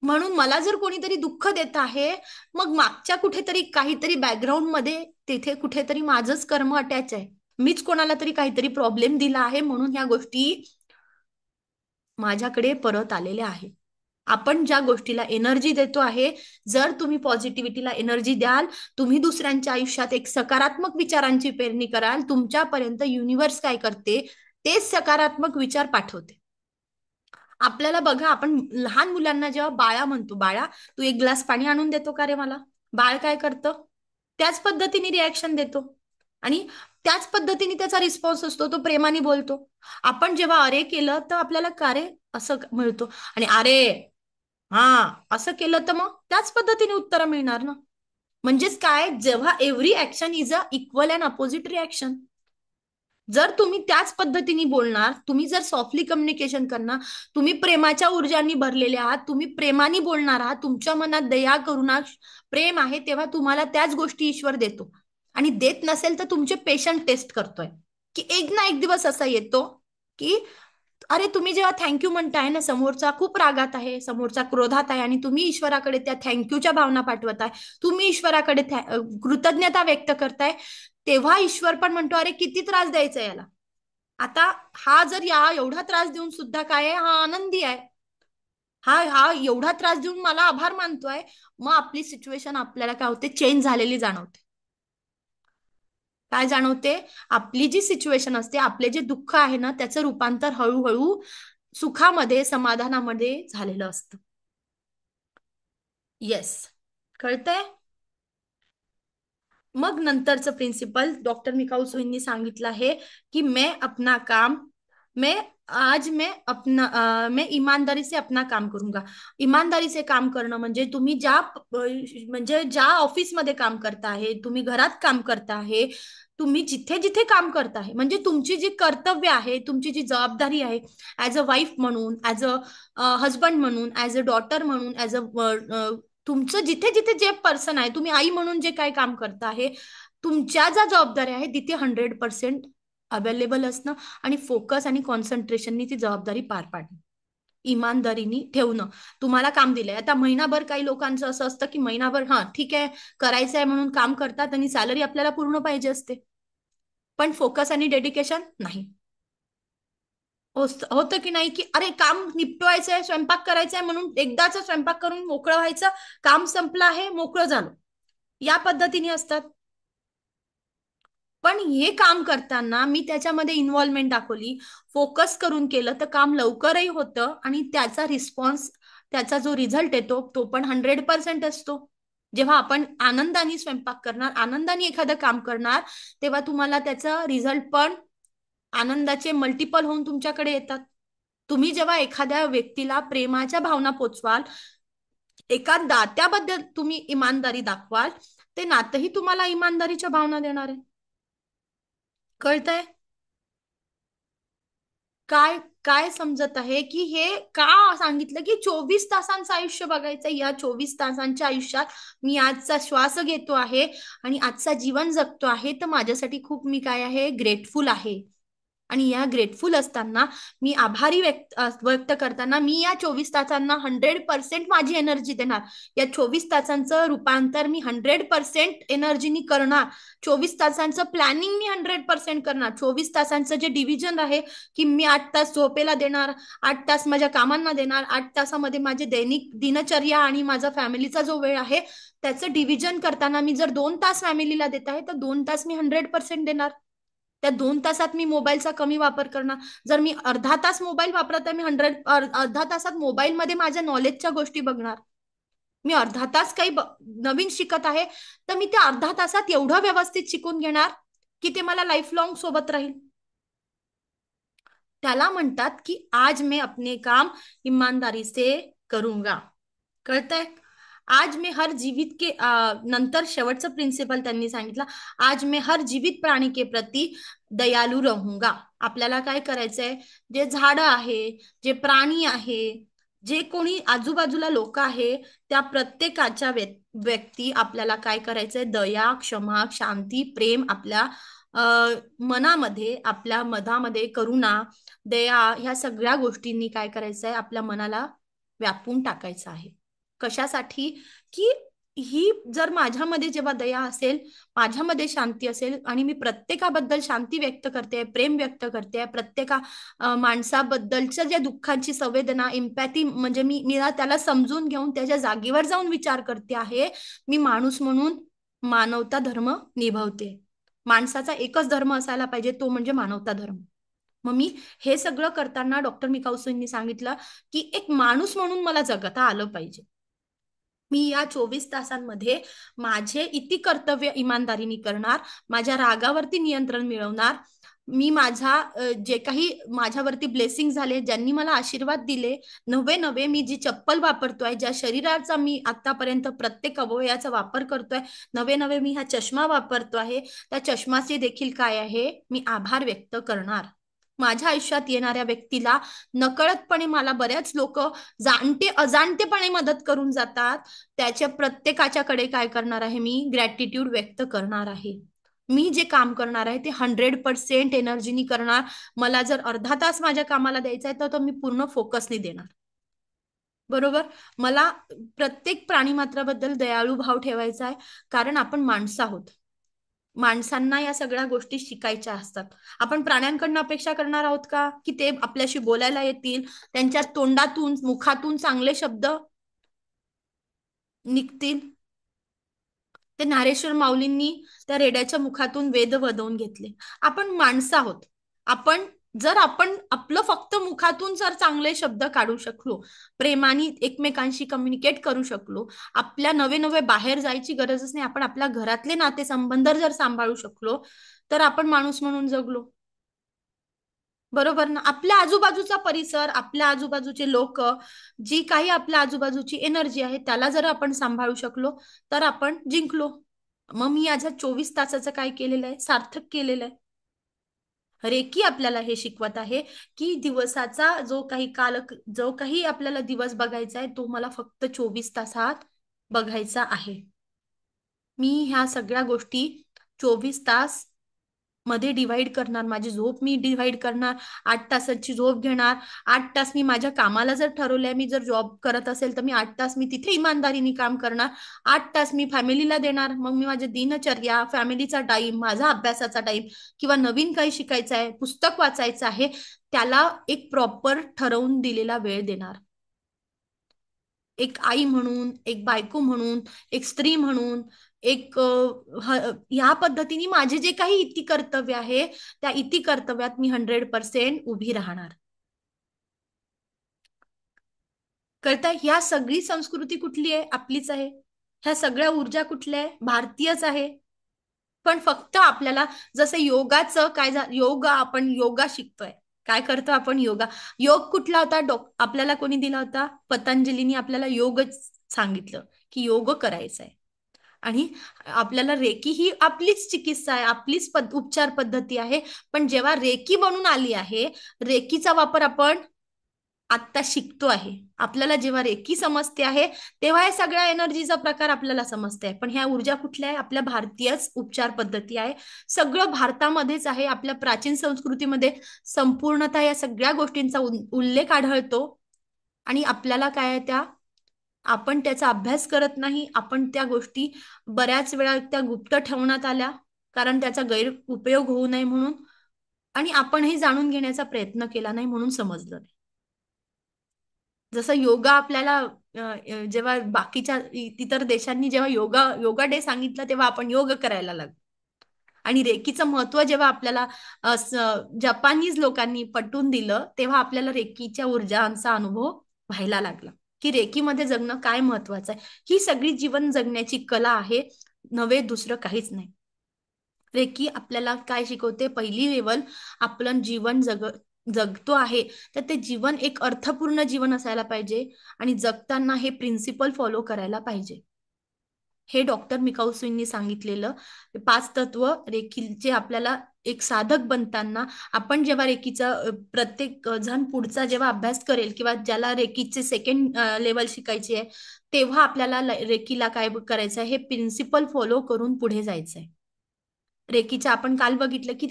म्हणून मला जर कोणीतरी दुःख देत आहे, मग मागच्या कुठेतरी काहीतरी बॅकग्राऊंड मध्ये तिथे कुठेतरी माझंच कर्म अटॅच आहे. मीच कोणाला तरी काहीतरी प्रॉब्लेम दिला आहे, म्हणून ह्या गोष्टी माझ्याकडे परत आलेल्या आहेत. आपण ज्या गोष्टीला एनर्जी देतो आहे, जर तुम्ही पॉझिटिव्हिटीला एनर्जी द्याल, तुम्ही दुसऱ्यांच्या आयुष्यात एक सकारात्मक विचारांची पेरणी कराल, तुमच्यापर्यंत युनिव्हर्स काय करते? तेच सकारात्मक विचार पाठवते. आपल्याला बघा, आपण लहान मुलांना जेव्हा बाळा म्हणतो, बाळा तू एक ग्लास पाणी आणून देतो का रे मला? बाळ काय करतं? त्याच पद्धतीने रिॲक्शन देतो आणि त्याच पद्धतीने त्याचा रिस्पॉन्स असतो, तो प्रेमाने बोलतो. आपण जेव्हा अरे केलं तर आपल्याला का रे असं मिळतो, आणि अरे हा असं केलं तर मग त्याच पद्धतीने उत्तर मिळणार ना. म्हणजेच काय? जेव्हा every action is a equal and opposite reaction. जर तुम्ही त्याच पद्धतीने बोलणार, तुम्ही जर सॉफ्टली कम्युनिकेशन करणार, तुम्ही प्रेमाच्या ऊर्जांनी भरलेले आहात, तुम्ही प्रेमाने बोलणार आहात, तुमच्या मनात दया, करुणा, प्रेम आहे, तेव्हा तुम्हाला त्याच गोष्टी ईश्वर देतो. आणि देत नसेल तर तुमचे पेशंट टेस्ट करतोय. की एक ना एक दिवस असा येतो की अरे तुम्ही जेव्हा थँक्यू म्हणताय ना, समोरचा खूप रागात आहे, समोरचा क्रोधात आहे, आणि तुम्ही ईश्वराकडे त्या थँक्यूच्या भावना पाठवताय, तुम्ही ईश्वराकडे कृतज्ञता व्यक्त करताय, तेव्हा ईश्वर पण म्हणतो अरे किती त्रास द्यायचा याला. आता हा जर या एवढा त्रास देऊन सुद्धा काय आहे, हा आनंदी आहे, हा हा एवढा त्रास देऊन मला आभार मानतोय, मग आपली सिच्युएशन आपल्याला काय होते, चेंज झालेली जाणवते. काय जाणवते? आपली जी सिच्युएशन असते, आपले जे दुःख आहे ना, त्याचं रूपांतर हळूहळू सुखामध्ये, समाधानामध्ये झालेलं असतं. येस, कळतंय? मग नंतरचं प्रिन्सिपल डॉक्टर मिकाऊ सोईंनी सांगितलं आहे की मैं आज मैं अपना मैं ईमानदारी से अपना काम करूंगा. ईमानदारी से काम करणं म्हणजे तुम्ही ज्या ऑफिसमध्ये काम करता आहे, तुम्ही घरात काम करता आहे, तुम्ही जिथे जिथे काम करता आहे, म्हणजे तुमची जी कर्तव्य आहे, तुमची जी जबाबदारी आहे, ऍज अ वाईफ म्हणून, ऍज अ हजबंड म्हणून, ऍज अ डॉटर म्हणून, ऍज अ तुमचं जिथे जिथे जे पर्सन आहे, तुम्ही आई म्हणून जे काय काम करता आहे, तुमच्या ज्या जबाबदाऱ्या आहे तिथे 100% अवेलेबल असणं आणि फोकस आणि कॉन्सन्ट्रेशननी ती जबाबदारी पार पाडणं, इमानदारीने ठेवणं. तुम्हाला काम दिलंय, आता महिनाभर काही लोकांचं असं असतं की महिनाभर हा ठीक आहे करायचं आहे म्हणून काम करतात आणि सॅलरी आपल्याला पूर्ण पाहिजे असते, पण फोकस आणि डेडिकेशन नाही. होतं की नाही, की अरे काम निपटवायचंय, स्वयंपाक करायचा आहे म्हणून एकदाच स्वयंपाक करून मोकळं व्हायचं, काम संपलं आहे, मोकळं झालं, या पद्धतीने असतात. पण हे काम करताना मी त्याच्यामध्ये इन्व्हॉल्वमेंट दाखवली, फोकस करून केलं, तर काम लवकरही होतं आणि त्याचा रिस्पॉन्स, त्याचा जो रिझल्ट येतो तो पण 100% असतो. जेव्हा आपण आनंदाने स्वयंपाक करणार, आनंदाने एखादं काम करणार, तेव्हा तुम्हाला त्याचा रिझल्ट पण आनंदाचे मल्टिपल होऊन तुमच्याकडे येतात. तुम्ही जेव्हा एखाद्या व्यक्तीला प्रेमाच्या भावना पोचवाल, एका दात्याबद्दल तुम्ही इमानदारी दाखवाल, ते नातंही तुम्हाला इमानदारीच्या भावना देणार आहे. कळतंय? काय काय समजत आहे की हे का सांगितलं की 24 तासांचं आयुष्य बघायचं, या 24 तासांच्या आयुष्यात मी आजचा श्वास घेतो आहे आणि आजचा जीवन जगतो आहे, तर माझ्यासाठी खूप मी काय आहे, ग्रेटफुल आहे. आणि या ग्रेटफुल असताना मी आभारी व्यक्त करताना मी या 24 तासांना 100% माझी एनर्जी देणार. या 24 तासांचं रूपांतर मी 100% एनर्जीनी करणार. 24 तासांचं प्लॅनिंग मी 100% करणार. 24 तासांचं जे डिव्हिजन आहे की मी 8 तास झोपेला देणार, 8 तास माझ्या कामांना देणार, 8 तासामध्ये माझे दैनिक दिनचर्या आणि माझा फॅमिलीचा जो वेळ आहे त्याचं डिव्हिजन करताना मी जर 2 तास फॅमिलीला देत आहे, तर 2 तास मी 100% देणार. त्या 2 तासात मी मोबाईलचा कमी वापर करणार. जर मी अर्धा तास मोबाईल वापरत आहे, मी अर्धा तासात मोबाईलमध्ये माझ्या नॉलेजच्या गोष्टी बघणार. मी अर्धा तास काही नवीन शिकत आहे, तर मी त्या अर्धा तासात एवढं व्यवस्थित शिकून घेणार की ते मला लाईफ लॉंग सोबत राहील. त्याला म्हणतात की आज मैं अपने काम ईमानदारी से करूंगा. कळतंय? आज मैं हर जीवित के नंतर शेवटचं प्रिन्सिपल त्यांनी सांगितलं, आज मैं हर जीवित प्राणी के प्रति दयालू रहूंगा. आपल्याला काय करायचंय, जे झाडं आहे, जे प्राणी आहे, जे कोणी आजूबाजूला लोक आहे, त्या प्रत्येकाच्या व्यक्ती आपल्याला काय करायचंय, दया, क्षमा, शांती, प्रेम आपल्या मनामध्ये, आपल्या मनामध्ये करुणा, दया, ह्या सगळ्या गोष्टींनी काय करायचंय, आपल्या मनाला व्यापून टाकायचं आहे. कशासाठी? की ही जर माझ्यामध्ये जेव्हा दया असेल, माझ्यामध्ये शांती असेल आणि मी प्रत्येकाबद्दल शांती व्यक्त करते, प्रेम व्यक्त करते, प्रत्येका माणसाबद्दलच्या ज्या दुःखांची संवेदना, एम्पॅथी, म्हणजे मी त्याला समजून घेऊन त्याच्या जागेवर जाऊन विचार करते आहे, मी माणूस म्हणून मानवता धर्म निभवते. माणसाचा एकच धर्म असायला पाहिजे, तो म्हणजे मानवता धर्म. मग मी हे सगळं करताना डॉक्टर मिकाऊसींनी सांगितलं की एक माणूस म्हणून मला जगता आलं पाहिजे. मी या 24 तासांमध्ये माझे इति कर्तव्य इमानदारीने करणार, माझ्या रागावरती नियंत्रण मिळवणार, मी जे काही माझ्यावरती ब्लेसिंग झाले, ज्यांनी मला आशीर्वाद दिले, नवे नवे मी जी चप्पल वापरतोय, ज्या शरीराचा मी आतापर्यंत प्रत्येक अवयवाचा वापर करतोय, नवे नवे मी हा चष्मा वापरतो आहे, त्या चष्माचे देखील काय आहे, मी आभार व्यक्त करणार. माझ्या आयुष्यात येणाऱ्या व्यक्तीला नकळतपणे मला बऱ्याच लोक जाणते अजाणतेपणे मदत करून जातात, त्याच्या प्रत्येकाच्याकडे काय करणार आहे, मी ग्रॅटिट्यूड व्यक्त करणार आहे. मी जे काम करणार आहे ते 100% एनर्जीनी करणार. मला जर अर्धा तास माझ्या कामाला द्यायचा आहे तर मी पूर्ण फोकसने देणार. बरोबर? मला प्रत्येक प्राणीमात्राबद्दल दयाळू भाव ठेवायचा आहे, कारण आपण माणसं आहोत. माणसांना या सगळ्या गोष्टी शिकायच्या असतात. आपण प्राण्यांकडनं अपेक्षा करणार आहोत का की ते आपल्याशी बोलायला येतील, त्यांच्या तोंडातून मुखातून चांगले शब्द निघतील? ते ज्ञानेश्वर माऊलींनी त्या रेड्याच्या मुखातून वेद वदवून घेतले. आपण माणसं आहोत. आपण आपलं फक्त मुखातून जर चांगले शब्द काढू शकलो, प्रेमाने एकमेकांशी कम्युनिकेट करू शकलो, आपल्या नवे नवे बाहेर जायची गरजच नाही, आपण आपल्या घरातले नातेसंबंध जर सांभाळू शकलो, तर आपण माणूस म्हणून जगलो. बरोबर ना? आपल्या आजूबाजूचा परिसर, आपल्या आजूबाजूचे लोक, जी काही आपल्या आजूबाजूची एनर्जी आहे त्याला जर आपण सांभाळू शकलो तर आपण जिंकलो. मग मी माझ्या 24 तासाचं काय केलेलं आहे? सार्थक केलेलं आहे. रेकी आपल्याला हे शिकवत आहे की दिवसाचा जो काही आपल्याला दिवस बघायचा आहे तो मला फक्त 24 तासात बघायचा आहे. मी ह्या सगळ्या गोष्टी 24 तास मध्ये डिवाइड करणार. माझी झोप मी डिवाइड करणार, 8 तासाची झोप घेणार. 8 तास मी माझ्या कामाला जर ठरवलंय, मी जर जॉब करत असेल तर मी 8 तास मी तिथे इमानदारीने काम करणार. 8 तास मी फॅमिलीला देणार. मग मी माझ्या दिनचर्या, फॅमिलीचा टाइम, माझा अभ्यासाचा टाइम किंवा नवीन काही शिकायचं आहे, पुस्तक वाचायचं आहे, त्याला एक प्रॉपर ठरवून दिलेला वेळ देणार. एक आई म्हणून, एक बायको म्हणून, एक स्त्री म्हणून, ह्या पद्धतीने माझे जे काही इती कर्तव्य आहे त्या इती कर्तव्यात मी 100% उभी राहणार. कळताय? ह्या सगळी संस्कृती कुठली आहे? आपलीच आहे. ह्या सगळ्या ऊर्जा कुठल्या आहे? भारतीयच आहे. पण फक्त आपल्याला जसं योगाचं आपण योगा शिकतोय. काय करतो आपण? योग कुठला होता? आपल्याला कोणी दिला होता? पतंजलीनी आपल्याला योग सांगितलं की योग करायचा आहे. आणि आपल्याला रेकी ही आपलीच चिकित्सा आहे, आपलीच उपचार पद्धती आहे. पण जेव्हा रेकी बनून आली आहे, रेकीचा वापर आपण आता शिकतो आहे. आपल्याला जेव्हा रेकी समजते आहे तेव्हा या सगळ्या एनर्जीचा प्रकार आपल्याला समजते आहे. पण ह्या ऊर्जा कुठल्या आहे? आपल्या भारतीयच उपचार पद्धती आहे. सगळं भारतामध्येच आहे. आपल्या प्राचीन संस्कृतीमध्ये संपूर्णतः या सगळ्या गोष्टींचा उल्लेख आढळतो. आणि आपल्याला काय आहे, आपण त्याचा अभ्यास करत नाही. आपण त्या गोष्टी बऱ्याच वेळा त्या गुप्त ठेवण्यात आल्या कारण त्याचा गैरउपयोग होऊ नये म्हणून, आणि आपणही जाणून घेण्याचा प्रयत्न केला नाही म्हणून समजलं नाही. जसं योगा आपल्याला जेव्हा बाकीच्या इतर देशांनी जेव्हा योगा डे सांगितलं तेव्हा आपण योग करायला लागलो. आणि रेकीचं महत्व जेव्हा आपल्याला जपानीज लोकांनी पटवून दिलं तेव्हा आपल्याला रेकीच्या ऊर्जांचा अनुभव व्हायला लागला की रेकीमध्ये जगणं काय महत्वाचं आहे. ही सगळी जीवन जगण्याची कला आहे, नव्हे दुसरं काहीच नाही. रेकी आपल्याला काय शिकवते? पहिली लेवल, आपलं जीवन जगतो आहे तर ते जीवन एक अर्थपूर्ण जीवन असायला पाहिजे आणि जगताना हे प्रिन्सिपल फॉलो करायला पाहिजे. हे डॉक्टर मिकाउसींनी सांगितलेलं 5 तत्व रेकीचे आपल्याला एक साधक बनताना, आपण जेव्हा रेकीचा प्रत्येक जण पुढचा जेव्हा अभ्यास करेल किंवा ज्याला रेकीचे सेकंड लेवल शिकायची आहे तेव्हा आपल्याला रेकीला काय करायचं आहे, हे प्रिन्सिपल फॉलो करून पुढे जायचं आहे. रेकीच्या आपण काल बघितलं की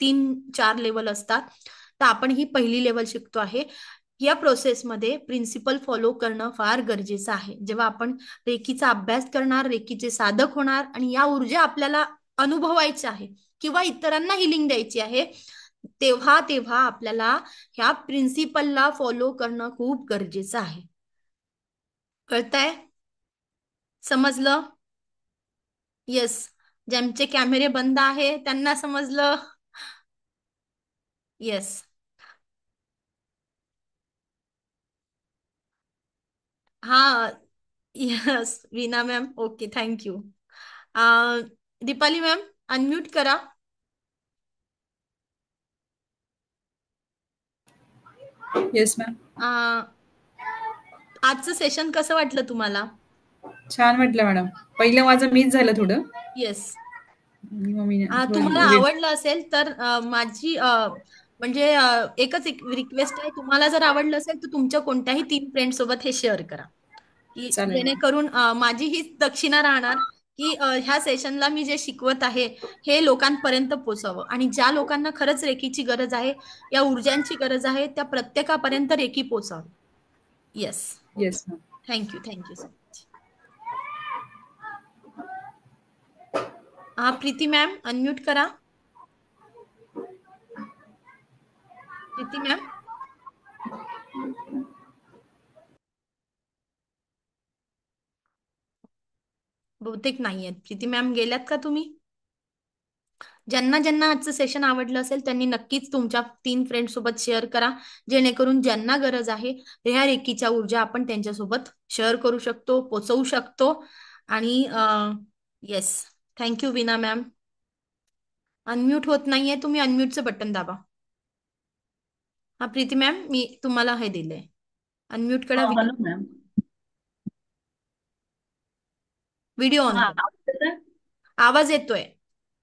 3-4 लेवल असतात, तर आपण ही पहिली लेवल शिकतो आहे. या प्रोसेसमध्ये प्रिन्सिपल फॉलो करणं फार गरजेचं आहे. जेव्हा आपण रेकीचा अभ्यास करणार, रेकीचे साधक होणार आणि या ऊर्जा आपल्याला अनुभवायच्या आहे किंवा इतरांना हिलिंग द्यायची आहे, तेव्हा आपल्याला ह्या प्रिन्सिपलला फॉलो करणं खूप गरजेचं आहे. कळतंय? समजलं? येस. ज्यांचे कॅमेरे बंद आहे त्यांना समजलं? येस. हा. Yes Veena ma'am, okay, thank you. Deepali ma'am, unmute करा. Yes ma'am. आजचं सेशन कसं वाटलं तुम्हाला? छान वाटलं मॅडम. पहिलं माझं मिस झालं थोडं. येस. आणि मग मी तुम्हाला थोडं आवडलं असेल तर माझी म्हणजे एकच एक रिक्वेस्ट आहे, तुम्हाला जर आवडलं असेल तर तुमच्या कोणत्याही 3 फ्रेंड सोबत हे शेअर करा की चालेल. जेणेकरून माझी ही दक्षिणा राहणार की ह्या सेशनला मी जे शिकवत आहे हे लोकांपर्यंत पोहोचावं. आणि ज्या लोकांना खरंच रेकीची गरज आहे, या ऊर्जांची गरज आहे, त्या प्रत्येकापर्यंत रेकी पोहोचावं. Yes. Yes ma'am. Thank you so much. हा प्रीती मॅम अनम्यूट करा. प्रीती मॅम बहुतेक नाही आहेत. प्रीती मॅम गेल्यात का तुम्ही? ज्यांना ज्यांना आजचं सेशन आवडलं असेल त्यांनी नक्कीच तुमच्या 3 फ्रेंड सोबत शेअर करा, जेणेकरून ज्यांना गरज आहे ह्या रेकीच्या ऊर्जा आपण त्यांच्यासोबत शेअर करू शकतो, पोचवू शकतो. आणि येस, थँक्यू विना मॅम. अनम्यूट होत नाहीये, तुम्ही अनम्यूटचं बटन दाबा. हा प्रीती मॅम मी तुम्हाला हे दिलंय, अनम्यूट करा. Hello ma'am. व्हिडिओ ऑन हा, करा. आवाज येतोय? आवाज येतोय,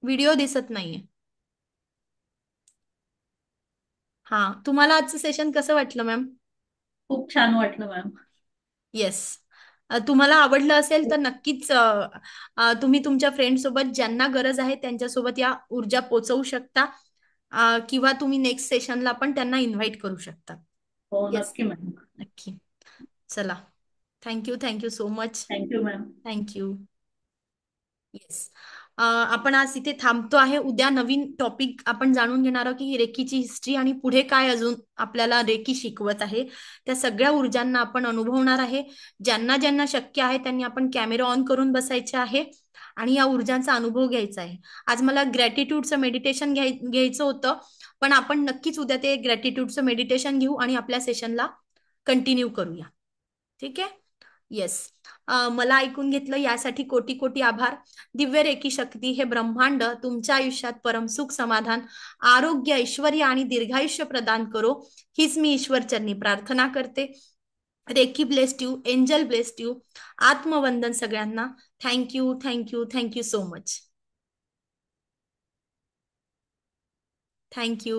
व्हिडिओ दिसत नाहीये. हा, तुम्हाला आजचं सेशन कसं वाटलं मॅम? खूप छान वाटलं मॅम. येस, तुम्हाला आवडलं असेल तर नक्कीच तुम्ही तुमच्या फ्रेंड सोबत ज्यांना गरज आहे त्यांच्यासोबत या ऊर्जा पोचवू शकता, किंवा तुम्ही नेक्स्ट सेशनला पण त्यांना इन्व्हाइट करू शकता. हो, येस, नक्की मॅम. नक्की. चला, thank you so much. Thank you ma'am. Thank you. Yes, आपण आज इथे थांबतो आहे. उद्या नवीन टॉपिक आपण जाणून घेणार आहोत की रेकीची हिस्ट्री आणि पुढे काय अजून आपल्याला रेकी शिकवत आहे. त्या सगळ्या ऊर्जांना आपण अनुभवणार आहे. ज्यांना ज्यांना शक्य आहे त्यांनी आपण कॅमेरा ऑन करून बसायचे आहे आणि या ऊर्जांचा अनुभव घ्यायचा आहे. आज मला ग्रॅटिट्यूडचं मेडिटेशन घ्यायचं होतं, पण आपण नक्कीच उद्या ते ग्रॅटिट्यूडचं मेडिटेशन घेऊ आणि आपल्या सेशनला कंटिन्यू करूया. ठीक आहे? येस, मला ऐकून घेतलं यासाठी कोटी कोटी आभार. दिव्य रेकी शक्ती हे ब्रह्मांड तुमच्या आयुष्यात परमसुख, समाधान, आरोग्य, ऐश्वर्य आणि दीर्घायुष्य प्रदान करो, हीच मी ईश्वर चरणी प्रार्थना करते. Reiki blessed you, angel blessed you. आत्मवंदन सगळ्यांना. Thank you so much. थँक्यू.